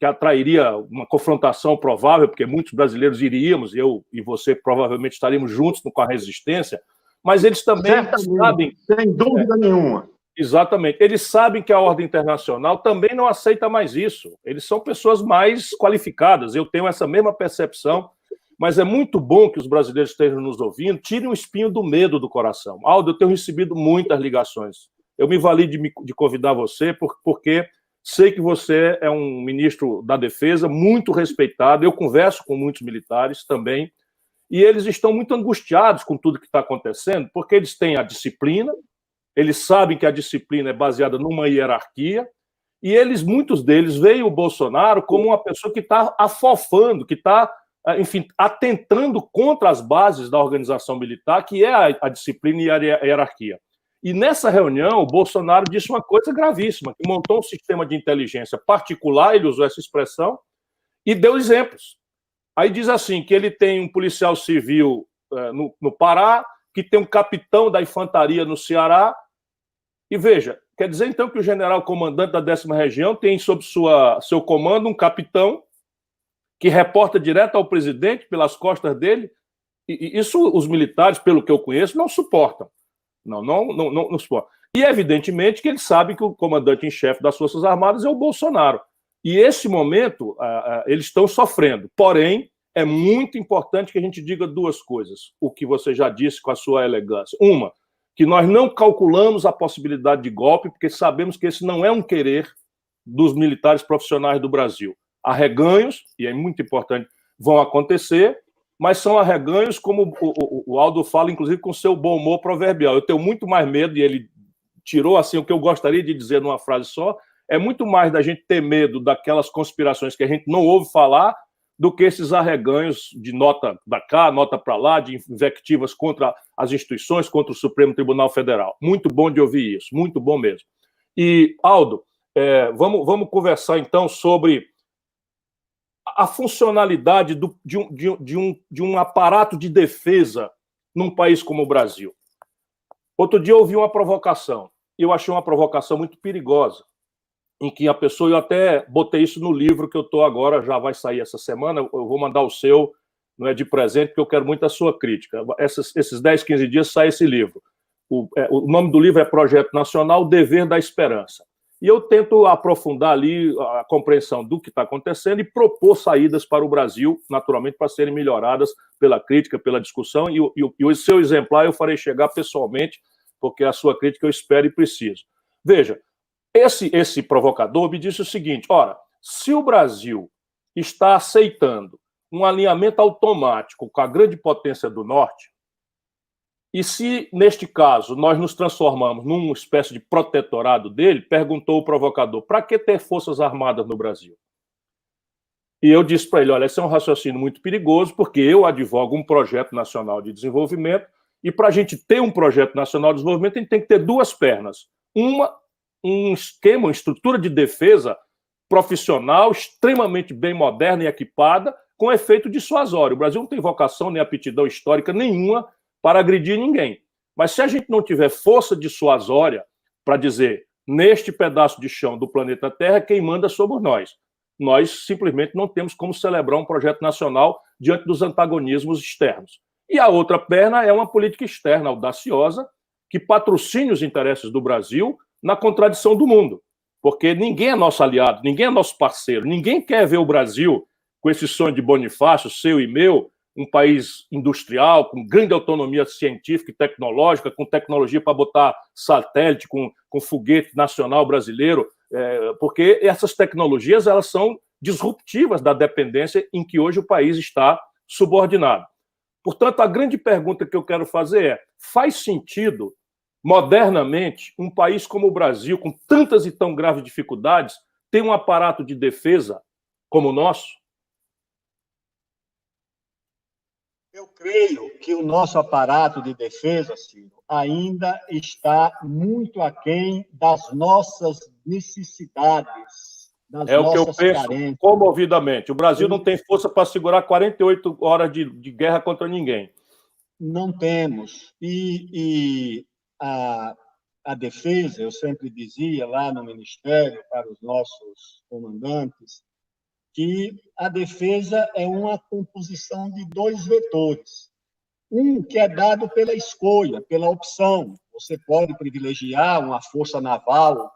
atrairia uma confrontação provável, porque muitos brasileiros iríamos, eu e você provavelmente estaríamos juntos com a resistência, mas eles também sabem... Sem dúvida nenhuma. Exatamente. Eles sabem que a ordem internacional também não aceita mais isso. Eles são pessoas mais qualificadas. Eu tenho essa mesma percepção, mas é muito bom que os brasileiros estejam nos ouvindo. Tirem o espinho do medo do coração. Aldo, eu tenho recebido muitas ligações. Eu me vali de convidar você porque sei que você é um ministro da Defesa muito respeitado. Eu converso com muitos militares também, e eles estão muito angustiados com tudo que está acontecendo, porque eles têm a disciplina, eles sabem que a disciplina é baseada numa hierarquia, e muitos deles veem o Bolsonaro como uma pessoa que está afofando, que está, enfim, atentando contra as bases da organização militar, que é a disciplina e a hierarquia. E nessa reunião, o Bolsonaro disse uma coisa gravíssima, que montou um sistema de inteligência particular, ele usou essa expressão, e deu exemplos. Aí diz assim, que ele tem um policial civil no Pará, que tem um capitão da infantaria no Ceará, e veja, quer dizer então que o general comandante da 10ª região tem sob seu comando um capitão que reporta direto ao presidente pelas costas dele, e isso os militares, pelo que eu conheço, não suportam. Não suportam. E evidentemente que eles sabem que o comandante em chefe das Forças Armadas é o Bolsonaro. E esse momento, eles estão sofrendo. Porém, é muito importante que a gente diga duas coisas, o que você já disse com a sua elegância. Uma, que nós não calculamos a possibilidade de golpe, porque sabemos que esse não é um querer dos militares profissionais do Brasil. Arreganhos, e é muito importante, vão acontecer, mas são arreganhos, como o Aldo fala, inclusive com seu bom humor proverbial. Eu tenho muito mais medo, e ele tirou assim o que eu gostaria de dizer numa frase só, é muito mais da gente ter medo daquelas conspirações que a gente não ouve falar do que esses arreganhos de nota da cá, nota para lá, de invectivas contra as instituições, contra o Supremo Tribunal Federal. Muito bom de ouvir isso, muito bom mesmo. E, Aldo, vamos conversar então sobre a funcionalidade de um aparato de defesa num país como o Brasil. Outro dia eu ouvi uma provocação, e eu achei uma provocação muito perigosa, em que a pessoa, eu até botei isso no livro que eu estou agora, já vai sair essa semana, eu vou mandar o seu, não é de presente, porque eu quero muito a sua crítica. Esses 10, 15 dias sai esse livro. O nome do livro é Projeto Nacional, o Dever da Esperança. E eu tento aprofundar ali a compreensão do que está acontecendo e propor saídas para o Brasil, naturalmente, para serem melhoradas pela crítica, pela discussão, e o seu exemplar eu farei chegar pessoalmente, porque a sua crítica eu espero e preciso. Veja, esse provocador me disse o seguinte, ora, se o Brasil está aceitando um alinhamento automático com a grande potência do Norte, e se, neste caso, nós nos transformamos numa espécie de protetorado dele, perguntou o provocador, para que ter forças armadas no Brasil? E eu disse para ele, olha, esse é um raciocínio muito perigoso, porque eu advogo um projeto nacional de desenvolvimento, e para a gente ter um projeto nacional de desenvolvimento, a gente tem que ter duas pernas. Um esquema, uma estrutura de defesa profissional, extremamente bem moderna e equipada, com efeito dissuasório. O Brasil não tem vocação nem aptidão histórica nenhuma para agredir ninguém. Mas se a gente não tiver força dissuasória para dizer, neste pedaço de chão do planeta Terra, quem manda somos nós. Nós simplesmente não temos como celebrar um projeto nacional diante dos antagonismos externos. E a outra perna é uma política externa audaciosa que patrocine os interesses do Brasil na contradição do mundo. Porque ninguém é nosso aliado, ninguém é nosso parceiro, ninguém quer ver o Brasil com esse sonho de Bonifácio, seu e meu, um país industrial, com grande autonomia científica e tecnológica, com tecnologia para botar satélite, com foguete nacional brasileiro, porque essas tecnologias elas são disruptivas da dependência em que hoje o país está subordinado. Portanto, a grande pergunta que eu quero fazer é, faz sentido, modernamente, um país como o Brasil, com tantas e tão graves dificuldades, ter um aparato de defesa como o nosso? Eu creio que o nosso aparato de defesa, Ciro, ainda está muito aquém das nossas necessidades, das É o que eu nossas penso carências. comovidamente. O Brasil não tem força para segurar 48 horas de guerra contra ninguém. Não temos. E a defesa, eu sempre dizia lá no Ministério, para os nossos comandantes, que a defesa é uma composição de dois vetores. Um que é dado pela escolha, pela opção. Você pode privilegiar uma força naval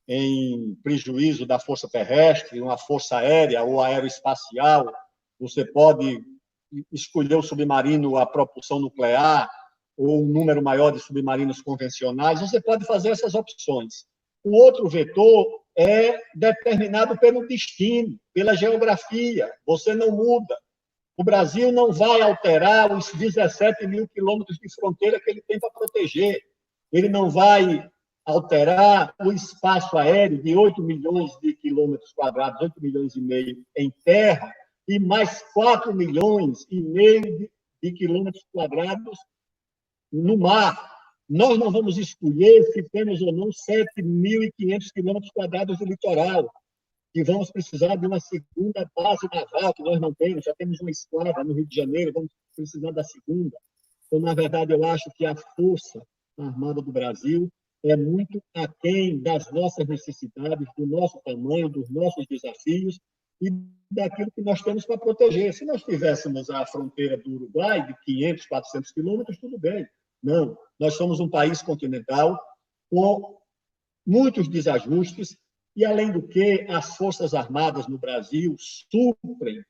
em prejuízo da força terrestre, uma força aérea ou aeroespacial. Você pode escolher o submarino a propulsão nuclear ou um número maior de submarinos convencionais. Você pode fazer essas opções. O outro vetor é determinado pelo destino, pela geografia. Você não muda. O Brasil não vai alterar os 17 mil quilômetros de fronteira que ele tem para proteger. Ele não vai alterar o espaço aéreo de 8 milhões de quilômetros quadrados, 8 milhões e meio em terra, e mais 4 milhões e meio de quilômetros quadrados no mar. Nós não vamos escolher se temos ou não 7.500 quilômetros quadrados de litoral, que vamos precisar de uma segunda base naval, que nós não temos, já temos uma esquadra no Rio de Janeiro, vamos precisar da segunda. Então, na verdade, eu acho que a Força Armada do Brasil é muito aquém das nossas necessidades, do nosso tamanho, dos nossos desafios e daquilo que nós temos para proteger. Se nós tivéssemos a fronteira do Uruguai, de 500, 400 quilômetros, tudo bem. Não, nós somos um país continental com muitos desajustes, E, além do que, as Forças Armadas no Brasil suprem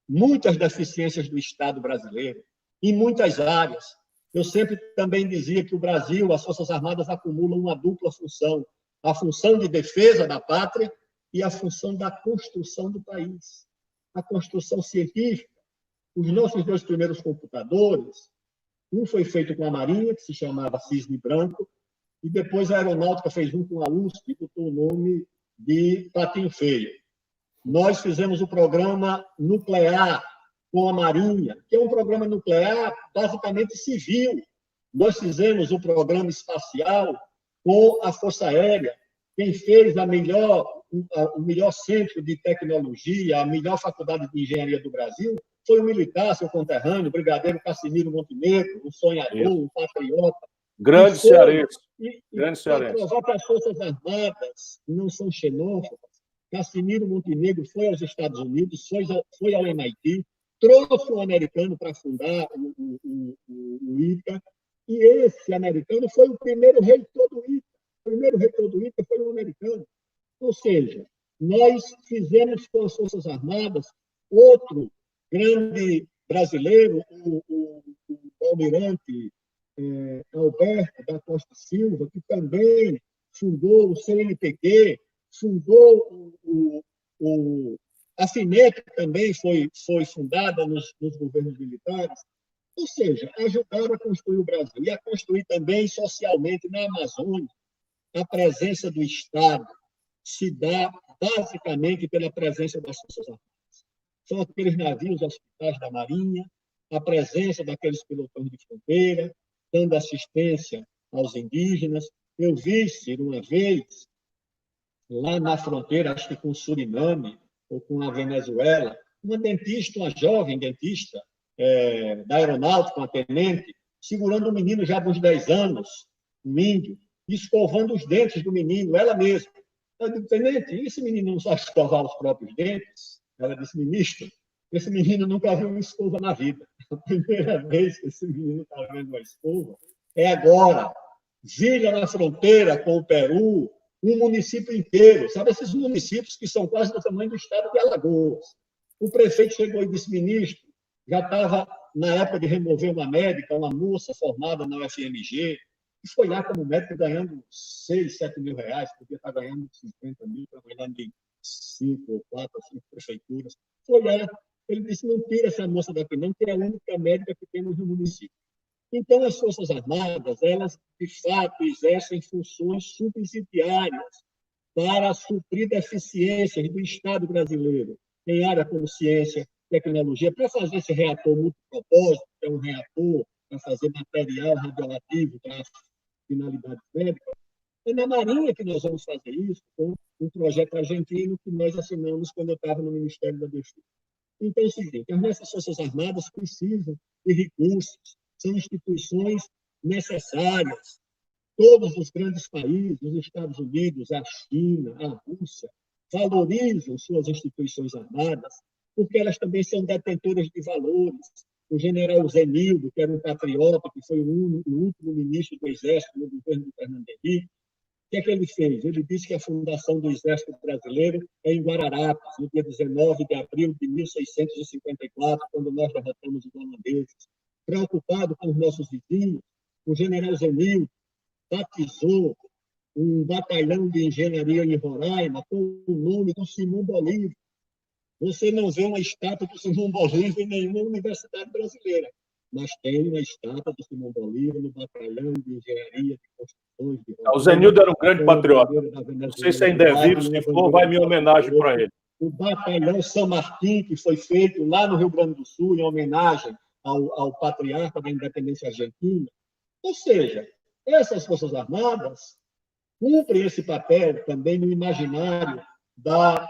muitas deficiências do Estado brasileiro, em muitas áreas. Eu sempre também dizia que o Brasil, as Forças Armadas acumulam uma dupla função, a função de defesa da pátria e a função da construção do país, a construção científica. Os nossos 2 primeiros computadores, um foi feito com a Marinha, que se chamava Cisne Branco, e depois a Aeronáutica fez um com a USP, que botou o nome de Patinho Feio. Nós fizemos o programa nuclear com a Marinha, que é um programa nuclear basicamente civil. Nós fizemos o programa espacial com a Força Aérea. Quem fez o melhor centro de tecnologia, a melhor faculdade de engenharia do Brasil, foi um militar, seu conterrâneo, o brigadeiro Cassimiro Montenegro, um sonhador, um patriota. Grande cearense. Grande cearense. Para provar que as Forças Armadas não são xenófobas, Cassimiro Montenegro foi aos Estados Unidos, foi ao MIT, trouxe um americano para fundar o ITA, e esse americano foi o primeiro reitor do ITA. O primeiro reitor do ITA foi um americano. Ou seja, nós fizemos com as Forças Armadas outro grande brasileiro, o almirante Alberto da Costa Silva, que também fundou o CNPq, fundou a FINEP, também foi fundada nos governos militares. Ou seja, ajudaram a construir o Brasil e a construir também socialmente na Amazônia. A presença do Estado se dá basicamente pela presença das Forças Armadas. São aqueles navios hospitais da Marinha, a presença daqueles pilotões de fronteira, dando assistência aos indígenas. Eu vi, Ciro, uma vez, lá na fronteira, acho que com o Suriname ou com a Venezuela, uma dentista, uma jovem dentista da Aeronáutica, uma tenente, segurando um menino já dos 10 anos, um índio, escovando os dentes do menino, ela mesma. Eu digo, tenente, esse menino não sabe escovar os próprios dentes? Ela disse, ministro, esse menino nunca viu uma escova na vida. A primeira vez que esse menino está vendo uma escova é agora. Vila na fronteira com o Peru, um município inteiro. Sabe esses municípios que são quase do tamanho do estado de Alagoas? O prefeito chegou e disse, ministro, já estava na época de remover uma médica, uma moça formada na UFMG, e foi lá como médico ganhando 6, 7 mil reais, podia estar ganhando 50 mil, trabalhando em 5 ou 4 ou 5 prefeituras. Foi lá, ele disse, não tira essa moça daqui não, que é a única médica que temos no município. Então, as Forças Armadas, elas, de fato, exercem funções subsidiárias para suprir deficiências do Estado brasileiro em área como ciência, tecnologia, para fazer esse reator multipropósito, que é um reator para fazer material radioativo para finalidades médicas. É na Marinha que nós vamos fazer isso, com um projeto argentino que nós assinamos quando eu estava no Ministério da Defesa. Então, é o seguinte, as nossas Forças Armadas precisam de recursos, são instituições necessárias. Todos os grandes países, os Estados Unidos, a China, a Rússia, valorizam suas instituições armadas, porque elas também são detentoras de valores. O general Zenildo, que era um patriota, que foi o último ministro do Exército no governo do Fernando Henrique, o que é que ele fez? Ele disse que a fundação do Exército Brasileiro é em Guararapes, no dia 19 de abril de 1654, quando nós derrotamos os holandeses. Preocupado com os nossos vizinhos, o general Zenildo batizou um batalhão de engenharia em Roraima com o nome do Simão Bolívar. Você não vê uma estátua do Simão Bolívar em nenhuma universidade brasileira, mas tem uma estátua do Simão Bolívar no batalhão de engenharia de construções de Roraima. O Zenildo era um grande patriota. Não sei se ainda é vivo, se for, vai minha homenagem para ele. O batalhão São Martim, que foi feito lá no Rio Grande do Sul, em homenagem ao patriarca da independência argentina. Ou seja, essas Forças Armadas cumprem esse papel também no imaginário da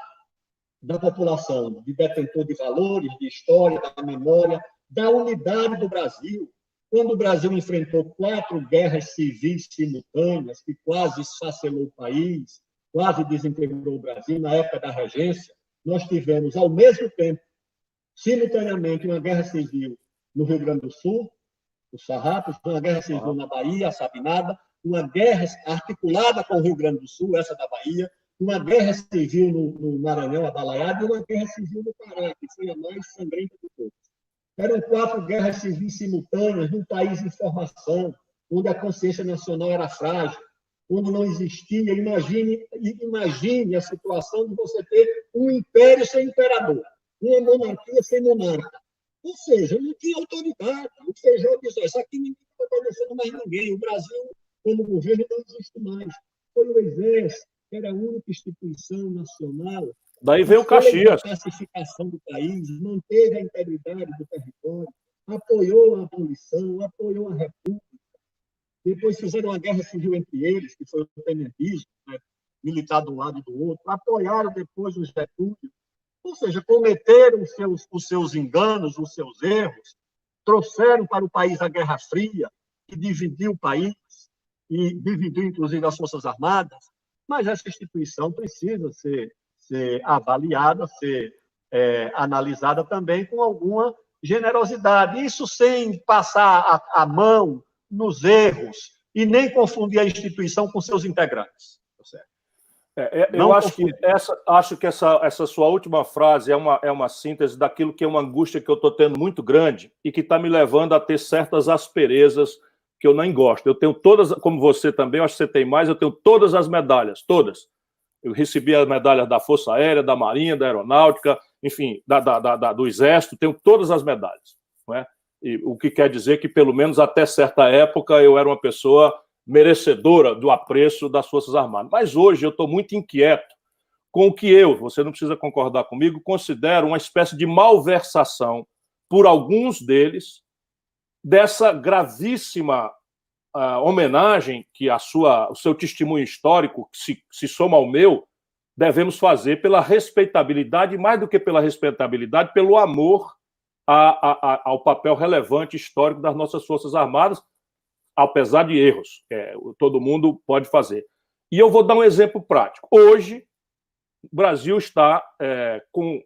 população, de detentor de valores, de história, da memória, da unidade do Brasil. Quando o Brasil enfrentou 4 guerras civis simultâneas, que quase esfacelou o país, quase desintegrou o Brasil, na época da regência, nós tivemos, ao mesmo tempo, simultaneamente, uma guerra civil no Rio Grande do Sul, os Farrapos, uma guerra civil na Bahia, a Sabinada, uma guerra articulada com o Rio Grande do Sul, essa da Bahia, uma guerra civil no Maranhão, abalaiado, e uma guerra civil no Pará, que foi a mais sangrenta de todas. Eram 4 guerras civis simultâneas num país em formação, onde a consciência nacional era frágil, onde não existia. Imagine a situação de você ter um império sem imperador, uma monarquia sem monarca. Ou seja, não tinha autoridade. O Feijó disse: isso aqui ninguém está obedecendo mais ninguém. O Brasil, como governo, não existe mais. Foi o Exército, que era a única instituição nacional. Daí veio o Caxias. A pacificação do país, manteve a integridade do território, apoiou a abolição, apoiou a república. Depois fizeram uma guerra civil entre eles, que foi o tenentismo, né? Militar de um lado e do outro. Apoiaram depois os Getúlio. Ou seja, cometeram os seus enganos, os seus erros, trouxeram para o país a Guerra Fria, que dividiu o país, e dividiu, inclusive, as Forças Armadas. Mas essa instituição precisa ser avaliada, ser analisada também com alguma generosidade. Isso sem passar a mão nos erros e nem confundir a instituição com seus integrantes. Eu acho que essa sua última frase é uma síntese daquilo que é uma angústia que eu estou tendo muito grande e que está me levando a ter certas asperezas que eu nem gosto. Eu tenho todas, como você também, eu acho que você tem mais, eu tenho todas as medalhas, todas. Eu recebi as medalhas da Força Aérea, da Marinha, da Aeronáutica, enfim, do Exército, tenho todas as medalhas. Não é? E, o que quer dizer que, pelo menos até certa época, eu era uma pessoa merecedora do apreço das Forças Armadas. Mas hoje eu estou muito inquieto com o que você não precisa concordar comigo, considero uma espécie de malversação por alguns deles dessa gravíssima homenagem que o seu testemunho histórico, que se soma ao meu, devemos fazer pela respeitabilidade, mais do que pela respeitabilidade, pelo amor ao papel relevante histórico das nossas Forças Armadas, apesar de erros, todo mundo pode fazer. E eu vou dar um exemplo prático. Hoje, o Brasil está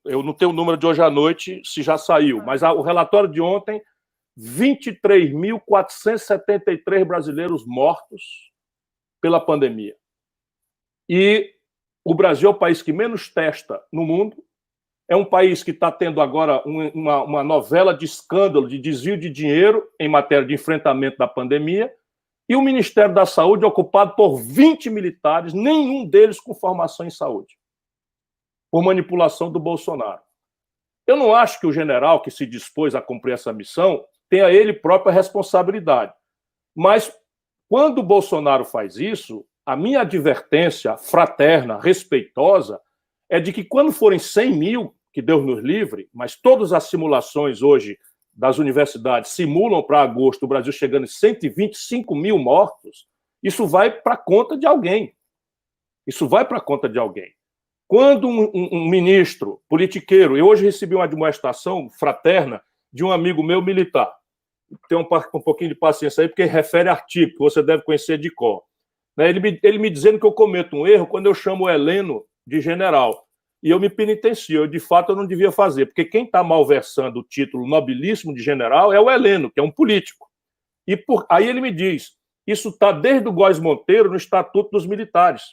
eu não tenho o número de hoje à noite, se já saiu, mas o relatório de ontem, 23.473 brasileiros mortos pela pandemia. E o Brasil é o país que menos testa no mundo, é um país que está tendo agora uma novela de escândalo, de desvio de dinheiro em matéria de enfrentamento da pandemia, e o Ministério da Saúde é ocupado por 20 militares, nenhum deles com formação em saúde, por manipulação do Bolsonaro. Eu não acho que o general que se dispôs a cumprir essa missão tenha ele própria responsabilidade. Mas, quando o Bolsonaro faz isso, a minha advertência fraterna, respeitosa, é de que quando forem 100 mil, que Deus nos livre, mas todas as simulações hoje das universidades simulam para agosto o Brasil chegando em 125 mil mortos, isso vai para a conta de alguém. Isso vai para a conta de alguém. Quando um ministro politiqueiro, eu hoje recebi uma admoestação fraterna de um amigo meu militar, tem um pouquinho de paciência aí, porque refere a artigo que você deve conhecer de cor. Ele me dizendo que eu cometo um erro quando eu chamo o Heleno de general. E eu me penitencio. De fato, eu não devia fazer, porque quem está malversando o título nobilíssimo de general é o Heleno, que é um político. Aí ele me diz, isso está desde o Góes Monteiro no Estatuto dos Militares,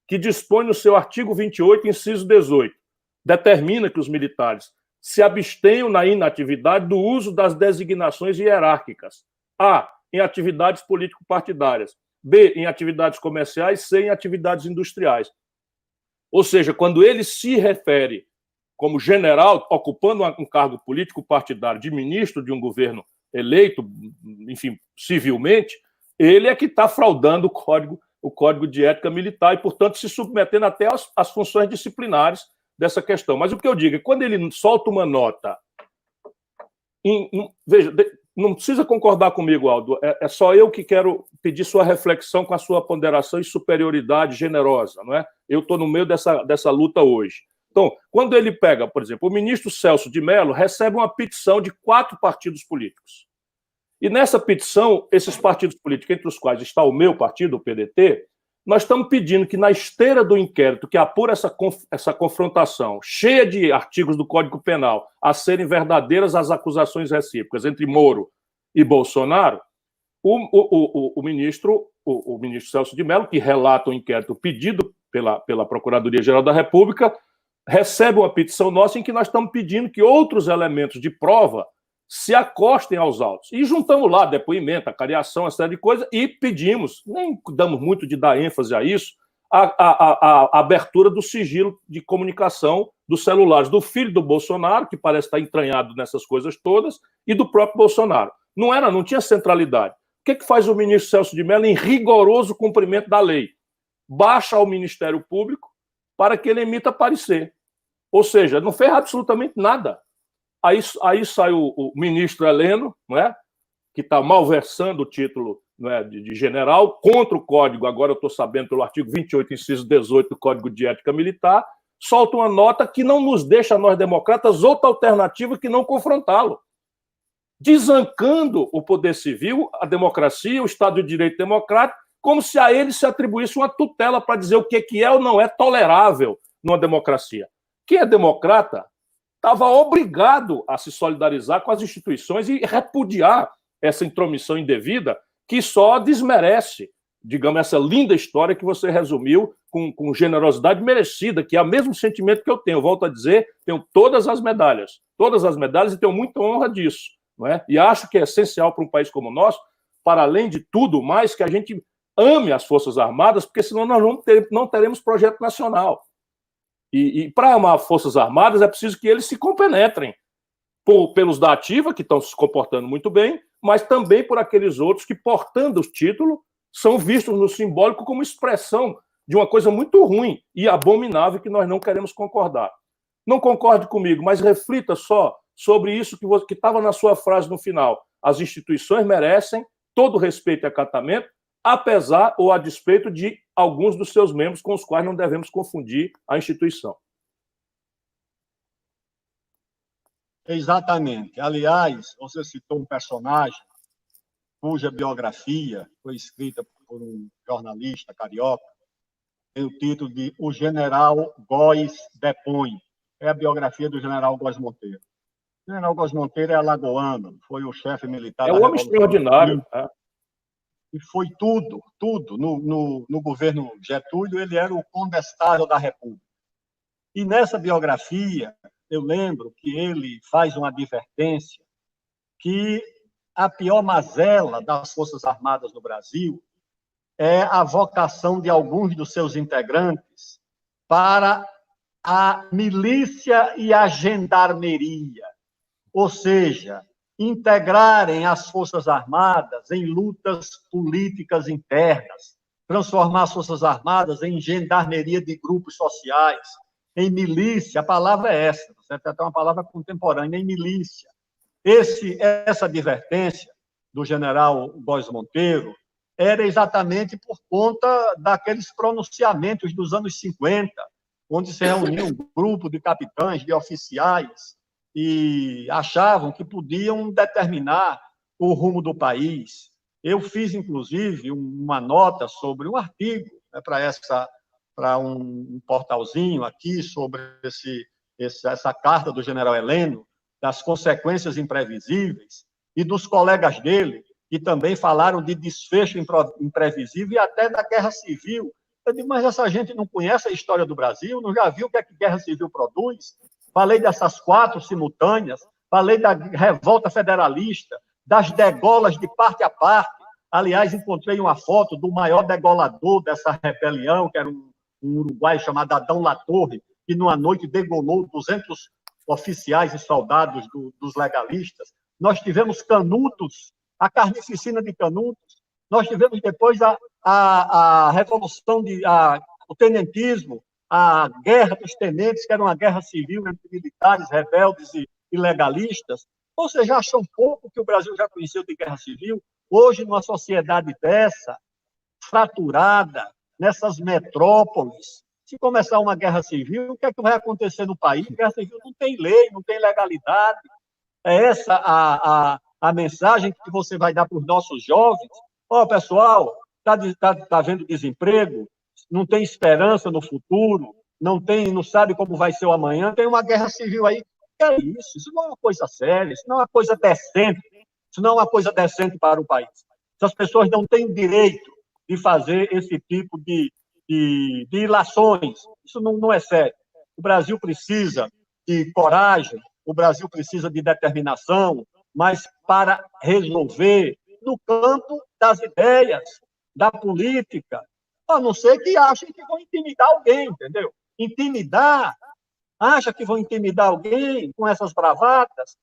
que dispõe no seu artigo 28, inciso 18, determina que os militares se abstenham na inatividade do uso das designações hierárquicas. A, em atividades político-partidárias. B, em atividades comerciais. C, em atividades industriais. Ou seja, quando ele se refere como general, ocupando um cargo político-partidário de ministro de um governo eleito, enfim, civilmente, ele é que está fraudando o Código de Ética Militar e, portanto, se submetendo até às funções disciplinares dessa questão. Mas o que eu digo é que quando ele solta uma nota... Veja, não precisa concordar comigo, Aldo, é só eu que quero pedir sua reflexão com a sua ponderação e superioridade generosa, não é? Eu estou no meio dessa luta hoje. Então, quando ele pega, por exemplo, o ministro Celso de Mello recebe uma petição de 4 partidos políticos. E nessa petição, esses partidos políticos, entre os quais está o meu partido, o PDT, nós estamos pedindo que, na esteira do inquérito que apura essa confrontação, cheia de artigos do Código Penal, a serem verdadeiras as acusações recíprocas entre Moro e Bolsonaro, o ministro Celso de Mello, que relata o inquérito pedido pela Procuradoria-Geral da República, recebe uma petição nossa em que nós estamos pedindo que outros elementos de prova se acostem aos autos. E juntamos lá depoimento, acariação, uma série de coisas, e pedimos, nem damos muito de dar ênfase a isso, a abertura do sigilo de comunicação dos celulares do filho do Bolsonaro, que parece estar entranhado nessas coisas todas, e do próprio Bolsonaro. Não tinha centralidade. O que faz o ministro Celso de Mello em rigoroso cumprimento da lei? Baixa ao Ministério Público para que ele emita parecer. Ou seja, não fez absolutamente nada. Aí sai o ministro Heleno, não é? Que está malversando o título, não é, de general, contra o Código, agora eu estou sabendo pelo artigo 28, inciso 18 do Código de Ética Militar, solta uma nota que não nos deixa, nós democratas, outra alternativa que não confrontá-lo. Desancando o poder civil, a democracia, o Estado de Direito democrático, como se a ele se atribuísse uma tutela para dizer o que é ou não é tolerável numa democracia. Quem é democrata estava obrigado a se solidarizar com as instituições e repudiar essa intromissão indevida que só desmerece, digamos, essa linda história que você resumiu com generosidade merecida, que é o mesmo sentimento que eu tenho. Volto a dizer, tenho todas as medalhas e tenho muita honra disso. Não é? E acho que é essencial para um país como o nosso, para além de tudo mais, que a gente ame as Forças Armadas, porque senão nós não teremos projeto nacional. E para amar as Forças Armadas é preciso que eles se compenetrem pelos da ativa, que estão se comportando muito bem, mas também por aqueles outros que, portando o título, são vistos no simbólico como expressão de uma coisa muito ruim e abominável que nós não queremos concordar. Não concorde comigo, mas reflita só sobre isso que estava na sua frase no final. As instituições merecem todo respeito e acatamento, apesar ou a despeito de alguns dos seus membros com os quais não devemos confundir a instituição. Exatamente. Aliás, você citou um personagem cuja biografia foi escrita por um jornalista carioca, tem o título de O General Góes Depõe. É a biografia do General Góes Monteiro. O General Góes Monteiro é alagoano, foi o chefe militar da Revolução. É um homem extraordinário. E foi tudo. No governo Getúlio, ele era o condestável da República. E nessa biografia, eu lembro que ele faz uma advertência que a pior mazela das Forças Armadas no Brasil é a vocação de alguns dos seus integrantes para a milícia e a gendarmeria, ou seja, integrarem as Forças Armadas em lutas políticas internas, transformar as Forças Armadas em gendarmeria de grupos sociais, em milícia, a palavra é essa, é até uma palavra contemporânea, em milícia. Essa advertência do general Góes Monteiro era exatamente por conta daqueles pronunciamentos dos anos 50, onde se reuniu um grupo de capitães, de oficiais, e achavam que podiam determinar o rumo do país. Eu fiz, inclusive, uma nota sobre um artigo, né, para um portalzinho aqui sobre essa carta do general Heleno, das consequências imprevisíveis, e dos colegas dele, que também falaram de desfecho imprevisível e até da guerra civil. Eu digo, mas essa gente não conhece a história do Brasil, não já viu o que é que guerra civil produz? Falei dessas 4 simultâneas, falei da revolta federalista, das degolas de parte a parte. Aliás, encontrei uma foto do maior degolador dessa rebelião, que era um uruguaio chamado Adão Latorre, que numa noite degolou 200 oficiais e soldados dos legalistas. Nós tivemos Canudos, a carnificina de Canudos. Nós tivemos depois a revolução, o tenentismo, a guerra dos tenentes, que era uma guerra civil entre militares, rebeldes e legalistas. Vocês já acham pouco que o Brasil já conheceu de guerra civil? Hoje, numa sociedade dessa, fraturada, nessas metrópoles, se começar uma guerra civil, o que é que vai acontecer no país? Guerra civil não tem lei, não tem legalidade. É essa a mensagem que você vai dar para os nossos jovens? Ó, pessoal, está havendo desemprego, não tem esperança no futuro, não sabe como vai ser o amanhã, tem uma guerra civil aí. Que é isso? Isso não é uma coisa séria, isso não é uma coisa decente, isso não é uma coisa decente para o país. Essas pessoas não têm direito de fazer esse tipo de ilações. Isso não é sério. O Brasil precisa de coragem, o Brasil precisa de determinação, mas para resolver no campo das ideias, da política, a não ser que achem que vão intimidar alguém, entendeu? Intimidar, acha que vão intimidar alguém com essas bravatas?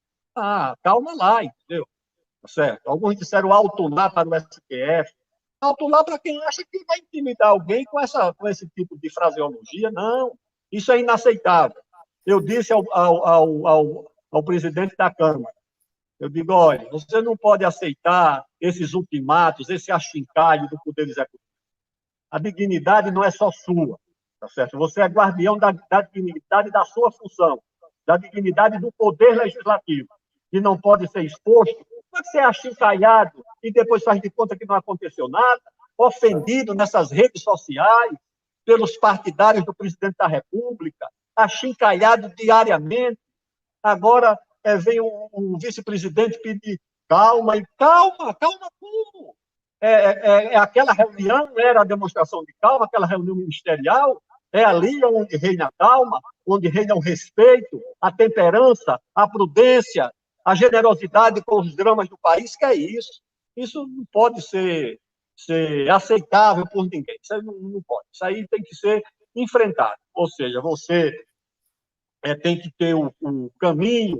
Calma lá, entendeu? Certo? Alguns disseram alto lá para o STF. Alto lá para quem acha que vai intimidar alguém com esse tipo de fraseologia. Não, isso é inaceitável. Eu disse ao presidente da Câmara, eu digo, olha, você não pode aceitar esses ultimatos, esse achincalho do Poder Executivo. A dignidade não é só sua, tá certo? Você é guardião da dignidade da sua função, da dignidade do Poder Legislativo, que não pode ser exposto. Como é que você é achincalhado e depois faz de conta que não aconteceu nada? Ofendido nessas redes sociais, pelos partidários do presidente da República, achincalhado diariamente. Agora vem o vice-presidente pedir calma. E calma como? Aquela reunião era a demonstração de calma, aquela reunião ministerial, é ali onde reina a calma, onde reina o respeito, a temperança, a prudência, a generosidade com os dramas do país, que é isso. Isso não pode ser aceitável por ninguém. Isso aí não pode. Isso aí tem que ser enfrentado. Ou seja, você tem que ter o caminho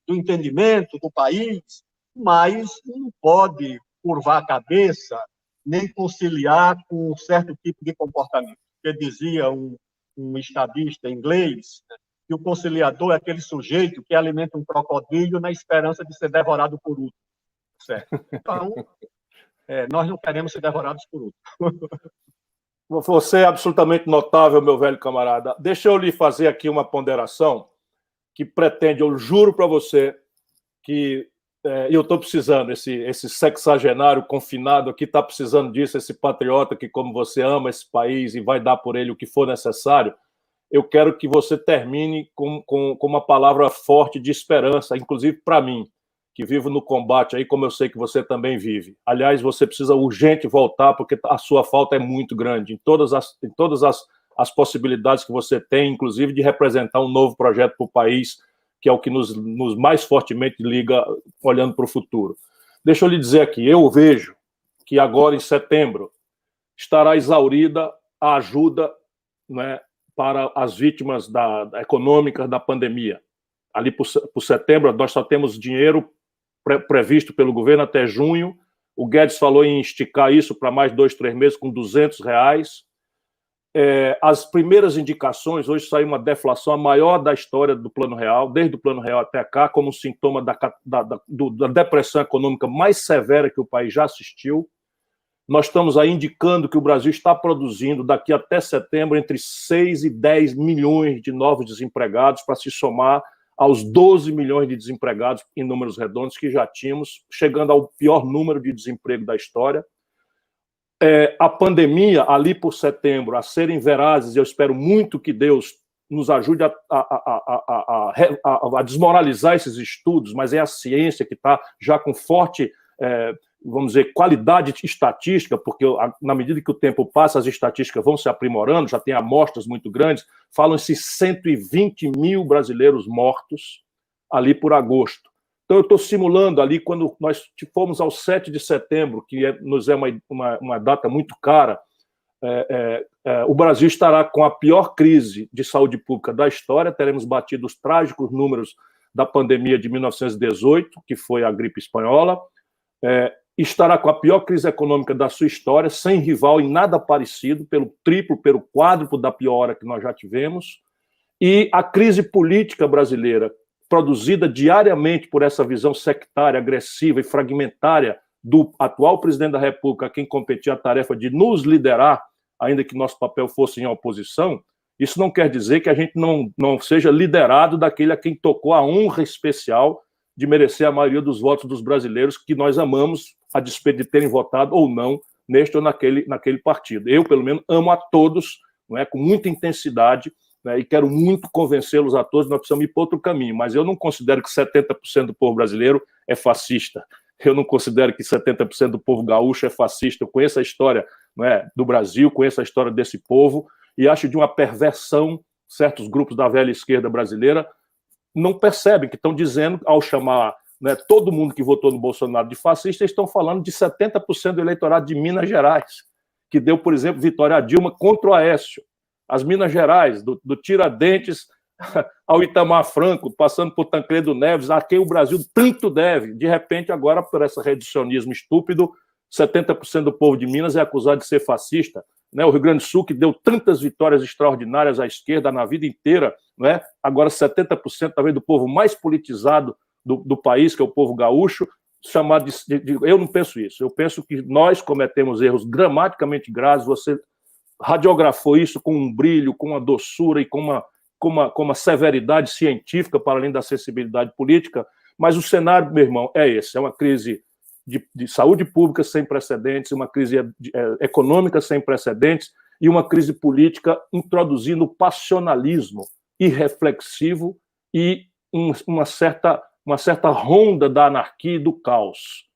do entendimento do país, mas não pode curvar a cabeça nem conciliar com um certo tipo de comportamento. Porque dizia um estadista inglês, que o conciliador é aquele sujeito que alimenta um crocodilo na esperança de ser devorado por outro. Certo? Então, nós não queremos ser devorados por outro. Você é absolutamente notável, meu velho camarada. Deixa eu lhe fazer aqui uma ponderação que pretende, eu juro para você, que eu estou precisando, esse sexagenário confinado aqui está precisando disso, esse patriota que, como você, ama esse país e vai dar por ele o que for necessário. Eu quero que você termine com uma palavra forte de esperança, inclusive para mim, que vivo no combate aí, como eu sei que você também vive. Aliás, você precisa urgente voltar, porque a sua falta é muito grande, em todas as possibilidades que você tem, inclusive de representar um novo projeto para o país, que é o que nos mais fortemente liga olhando para o futuro. Deixa eu lhe dizer aqui, eu vejo que agora, em setembro, estará exaurida a ajuda, né, para as vítimas econômicas da pandemia. Ali por setembro, nós só temos dinheiro previsto pelo governo até junho. O Guedes falou em esticar isso para mais 2-3 meses com R$200. As primeiras indicações, hoje saiu uma deflação a maior da história do Plano Real, desde o Plano Real até cá, como um sintoma da depressão econômica mais severa que o país já assistiu. Nós estamos aí indicando que o Brasil está produzindo, daqui até setembro, entre 6 e 10 milhões de novos desempregados, para se somar aos 12 milhões de desempregados, em números redondos, que já tínhamos, chegando ao pior número de desemprego da história. A pandemia, ali por setembro, a serem verazes, eu espero muito que Deus nos ajude a desmoralizar esses estudos, mas é a ciência que está já com forte, vamos dizer, qualidade estatística, porque na medida que o tempo passa, as estatísticas vão se aprimorando, já tem amostras muito grandes, falam-se 120 mil brasileiros mortos ali por agosto. Então, eu estou simulando ali, quando nós fomos ao 7 de setembro, que nos é uma data muito cara, o Brasil estará com a pior crise de saúde pública da história, teremos batido os trágicos números da pandemia de 1918, que foi a gripe espanhola, estará com a pior crise econômica da sua história, sem rival em nada parecido, pelo triplo, pelo quádruplo da pior hora que nós já tivemos, e a crise política brasileira, produzida diariamente por essa visão sectária, agressiva e fragmentária do atual presidente da República, a quem competia a tarefa de nos liderar, ainda que nosso papel fosse em oposição, isso não quer dizer que a gente não seja liderado daquele a quem tocou a honra especial de merecer a maioria dos votos dos brasileiros que nós amamos, a despeito de terem votado ou não neste ou naquele partido. Eu, pelo menos, amo a todos, não é, com muita intensidade, né, e quero muito convencê-los a todos, nós precisamos ir para outro caminho, mas eu não considero que 70% do povo brasileiro é fascista, eu não considero que 70% do povo gaúcho é fascista, eu conheço a história do Brasil, conheço a história desse povo e acho de uma perversão. Certos grupos da velha esquerda brasileira não percebem que estão dizendo, ao chamar todo mundo que votou no Bolsonaro de fascista, estão falando de 70% do eleitorado de Minas Gerais, que deu, por exemplo, vitória a Dilma contra o Aécio. As Minas Gerais, do Tiradentes ao Itamar Franco, passando por Tancredo Neves, a quem o Brasil tanto deve. De repente, agora, por esse reducionismo estúpido, 70% do povo de Minas é acusado de ser fascista. O Rio Grande do Sul, que deu tantas vitórias extraordinárias à esquerda na vida inteira, agora 70% talvez do povo mais politizado do país, que é o povo gaúcho, chamado eu não penso isso. Eu penso que nós cometemos erros gramaticamente graves. Você radiografou isso com um brilho, com uma doçura e com uma severidade científica, para além da sensibilidade política, mas o cenário, meu irmão, é esse. É uma crise de saúde pública sem precedentes, uma crise econômica sem precedentes e uma crise política introduzindo o passionalismo irreflexivo e uma certa ronda da anarquia e do caos.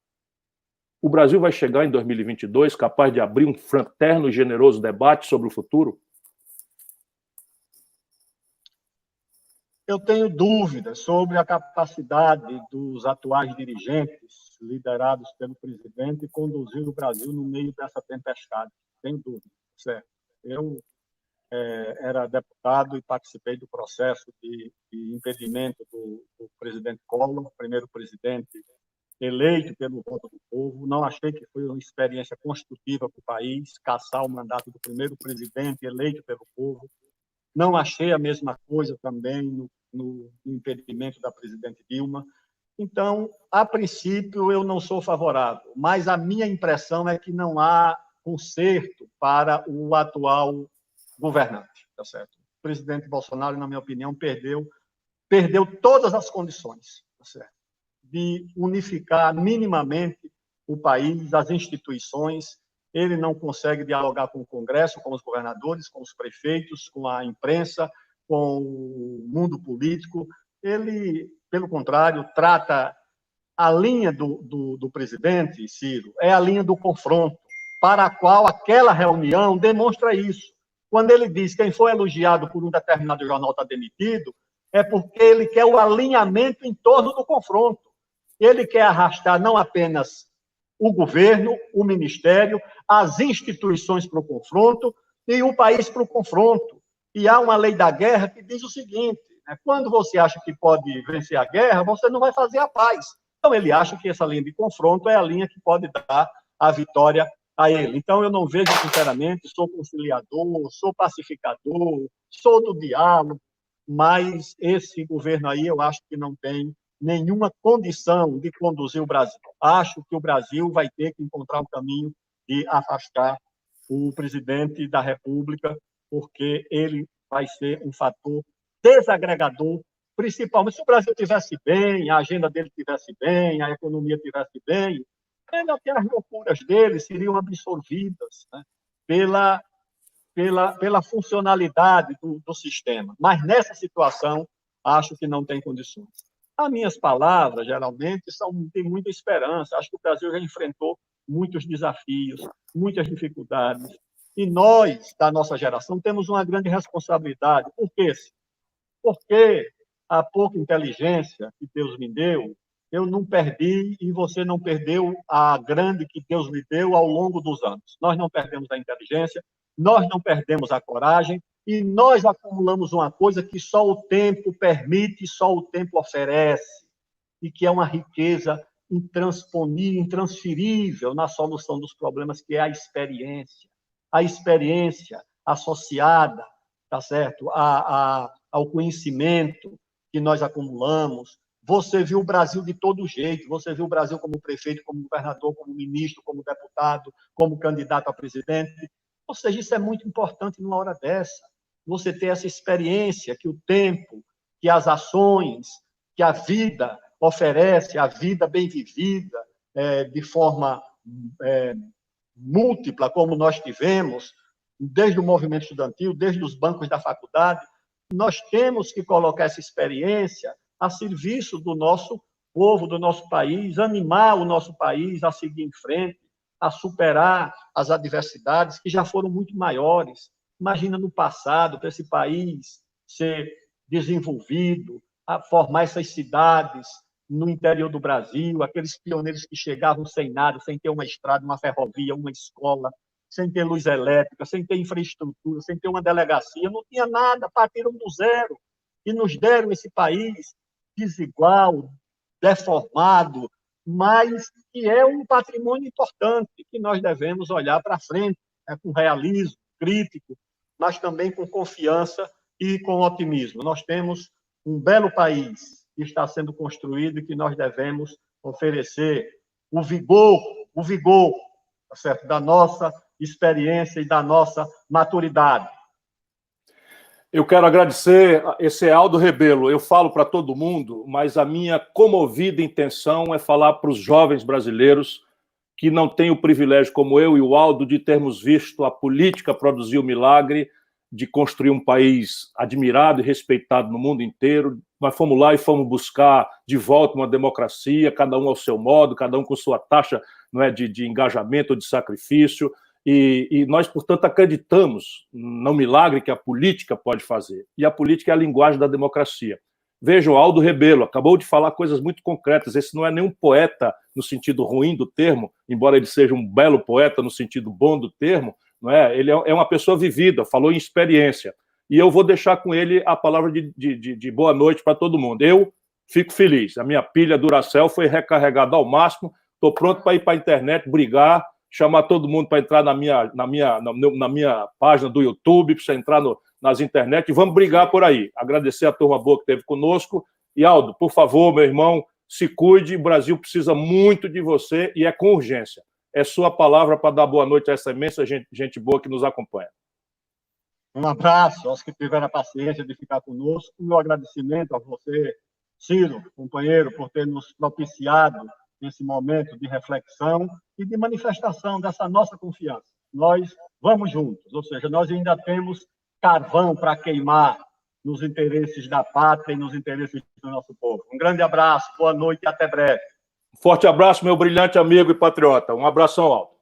O Brasil vai chegar em 2022 capaz de abrir um fraterno e generoso debate sobre o futuro? Eu tenho dúvidas sobre a capacidade dos atuais dirigentes, liderados pelo presidente, conduzir o Brasil no meio dessa tempestade. Tenho dúvidas, certo? Eu era deputado e participei do processo de impedimento do presidente Collor, primeiro presidente eleito pelo voto do povo. Não achei que foi uma experiência construtiva para o país, cassar o mandato do primeiro presidente eleito pelo povo. Não achei a mesma coisa também no impedimento da presidente Dilma. Então, a princípio, eu não sou favorável, mas a minha impressão é que não há conserto para o atual governante, tá certo? O presidente Bolsonaro, na minha opinião, perdeu todas as condições, tá certo? De unificar minimamente o país, as instituições. Ele não consegue dialogar com o Congresso, com os governadores, com os prefeitos, com a imprensa, com o mundo político. Ele, pelo contrário, trata a linha do presidente, Ciro, é a linha do confronto, para a qual aquela reunião demonstra isso. Quando ele diz que quem foi elogiado por um determinado jornal está demitido, é porque ele quer o alinhamento em torno do confronto. Ele quer arrastar não apenas o governo, o ministério, as instituições para o confronto e o país para o confronto. E há uma lei da guerra que diz o seguinte, quando você acha que pode vencer a guerra, você não vai fazer a paz. Então, ele acha que essa linha de confronto é a linha que pode dar a vitória a ele. Então, eu não vejo, sinceramente, sou conciliador, sou pacificador, sou do diálogo, mas esse governo aí eu acho que não tem nenhuma condição de conduzir o Brasil. Acho que o Brasil vai ter que encontrar um caminho de afastar o presidente da República, porque ele vai ser um fator desagregador, principalmente se o Brasil estivesse bem, a agenda dele estivesse bem, a economia estivesse bem, até as loucuras dele seriam absorvidas, pela funcionalidade do sistema. Mas, nessa situação, acho que não tem condições. As minhas palavras, geralmente, têm muita esperança. Acho que o Brasil já enfrentou muitos desafios, muitas dificuldades. E nós, da nossa geração, temos uma grande responsabilidade. Por quê? Porque a pouca inteligência que Deus me deu, eu não perdi e você não perdeu a grande que Deus lhe deu ao longo dos anos. Nós não perdemos a inteligência, nós não perdemos a coragem e nós acumulamos uma coisa que só o tempo permite, só o tempo oferece, e que é uma riqueza intransferível na solução dos problemas, que é a experiência. A experiência associada, tá certo, ao conhecimento que nós acumulamos. Você viu o Brasil de todo jeito, você viu o Brasil como prefeito, como governador, como ministro, como deputado, como candidato a presidente. Ou seja, isso é muito importante numa hora dessa. Você ter essa experiência que o tempo, que as ações, que a vida oferece, a vida bem vivida, de forma múltipla, como nós tivemos, desde o movimento estudantil, desde os bancos da faculdade, nós temos que colocar essa experiência a serviço do nosso povo, do nosso país, animar o nosso país a seguir em frente, a superar as adversidades que já foram muito maiores. Imagina no passado, para esse país ser desenvolvido, a formar essas cidades no interior do Brasil, aqueles pioneiros que chegavam sem nada, sem ter uma estrada, uma ferrovia, uma escola, sem ter luz elétrica, sem ter infraestrutura, sem ter uma delegacia, não tinha nada, partiram do zero e nos deram esse país desigual, deformado, mas que é um patrimônio importante que nós devemos olhar para frente, com realismo crítico, mas também com confiança e com otimismo. Nós temos um belo país que está sendo construído e que nós devemos oferecer o vigor, tá certo? Da nossa experiência e da nossa maturidade. Eu quero agradecer, esse é Aldo Rebelo. Eu falo para todo mundo, mas a minha comovida intenção é falar para os jovens brasileiros que não têm o privilégio, como eu e o Aldo, de termos visto a política produzir o milagre de construir um país admirado e respeitado no mundo inteiro. Nós fomos lá e fomos buscar de volta uma democracia, cada um ao seu modo, cada um com sua taxa, não é, de engajamento ou de sacrifício. E nós, portanto, acreditamos no milagre que a política pode fazer. E a política é a linguagem da democracia. Veja, o Aldo Rebelo acabou de falar coisas muito concretas. Esse não é nenhum poeta no sentido ruim do termo, embora ele seja um belo poeta no sentido bom do termo, não é? Ele é uma pessoa vivida, falou em experiência. E eu vou deixar com ele a palavra de boa noite para todo mundo. Eu fico feliz. A minha pilha Duracell foi recarregada ao máximo. Estou pronto para ir para a internet, brigar, chamar todo mundo para entrar na minha página do YouTube, para você entrar nas internet, e vamos brigar por aí. Agradecer a turma boa que esteve conosco. E, Aldo, por favor, meu irmão, se cuide, o Brasil precisa muito de você e é com urgência. É sua palavra para dar boa noite a essa imensa gente boa que nos acompanha. Um abraço aos que tiveram a paciência de ficar conosco. Meu agradecimento a você, Ciro, companheiro, por ter nos propiciado nesse momento de reflexão e de manifestação dessa nossa confiança. Nós vamos juntos, ou seja, nós ainda temos carvão para queimar nos interesses da pátria e nos interesses do nosso povo. Um grande abraço, boa noite e até breve. Forte abraço, meu brilhante amigo e patriota. Um abração, Aldo.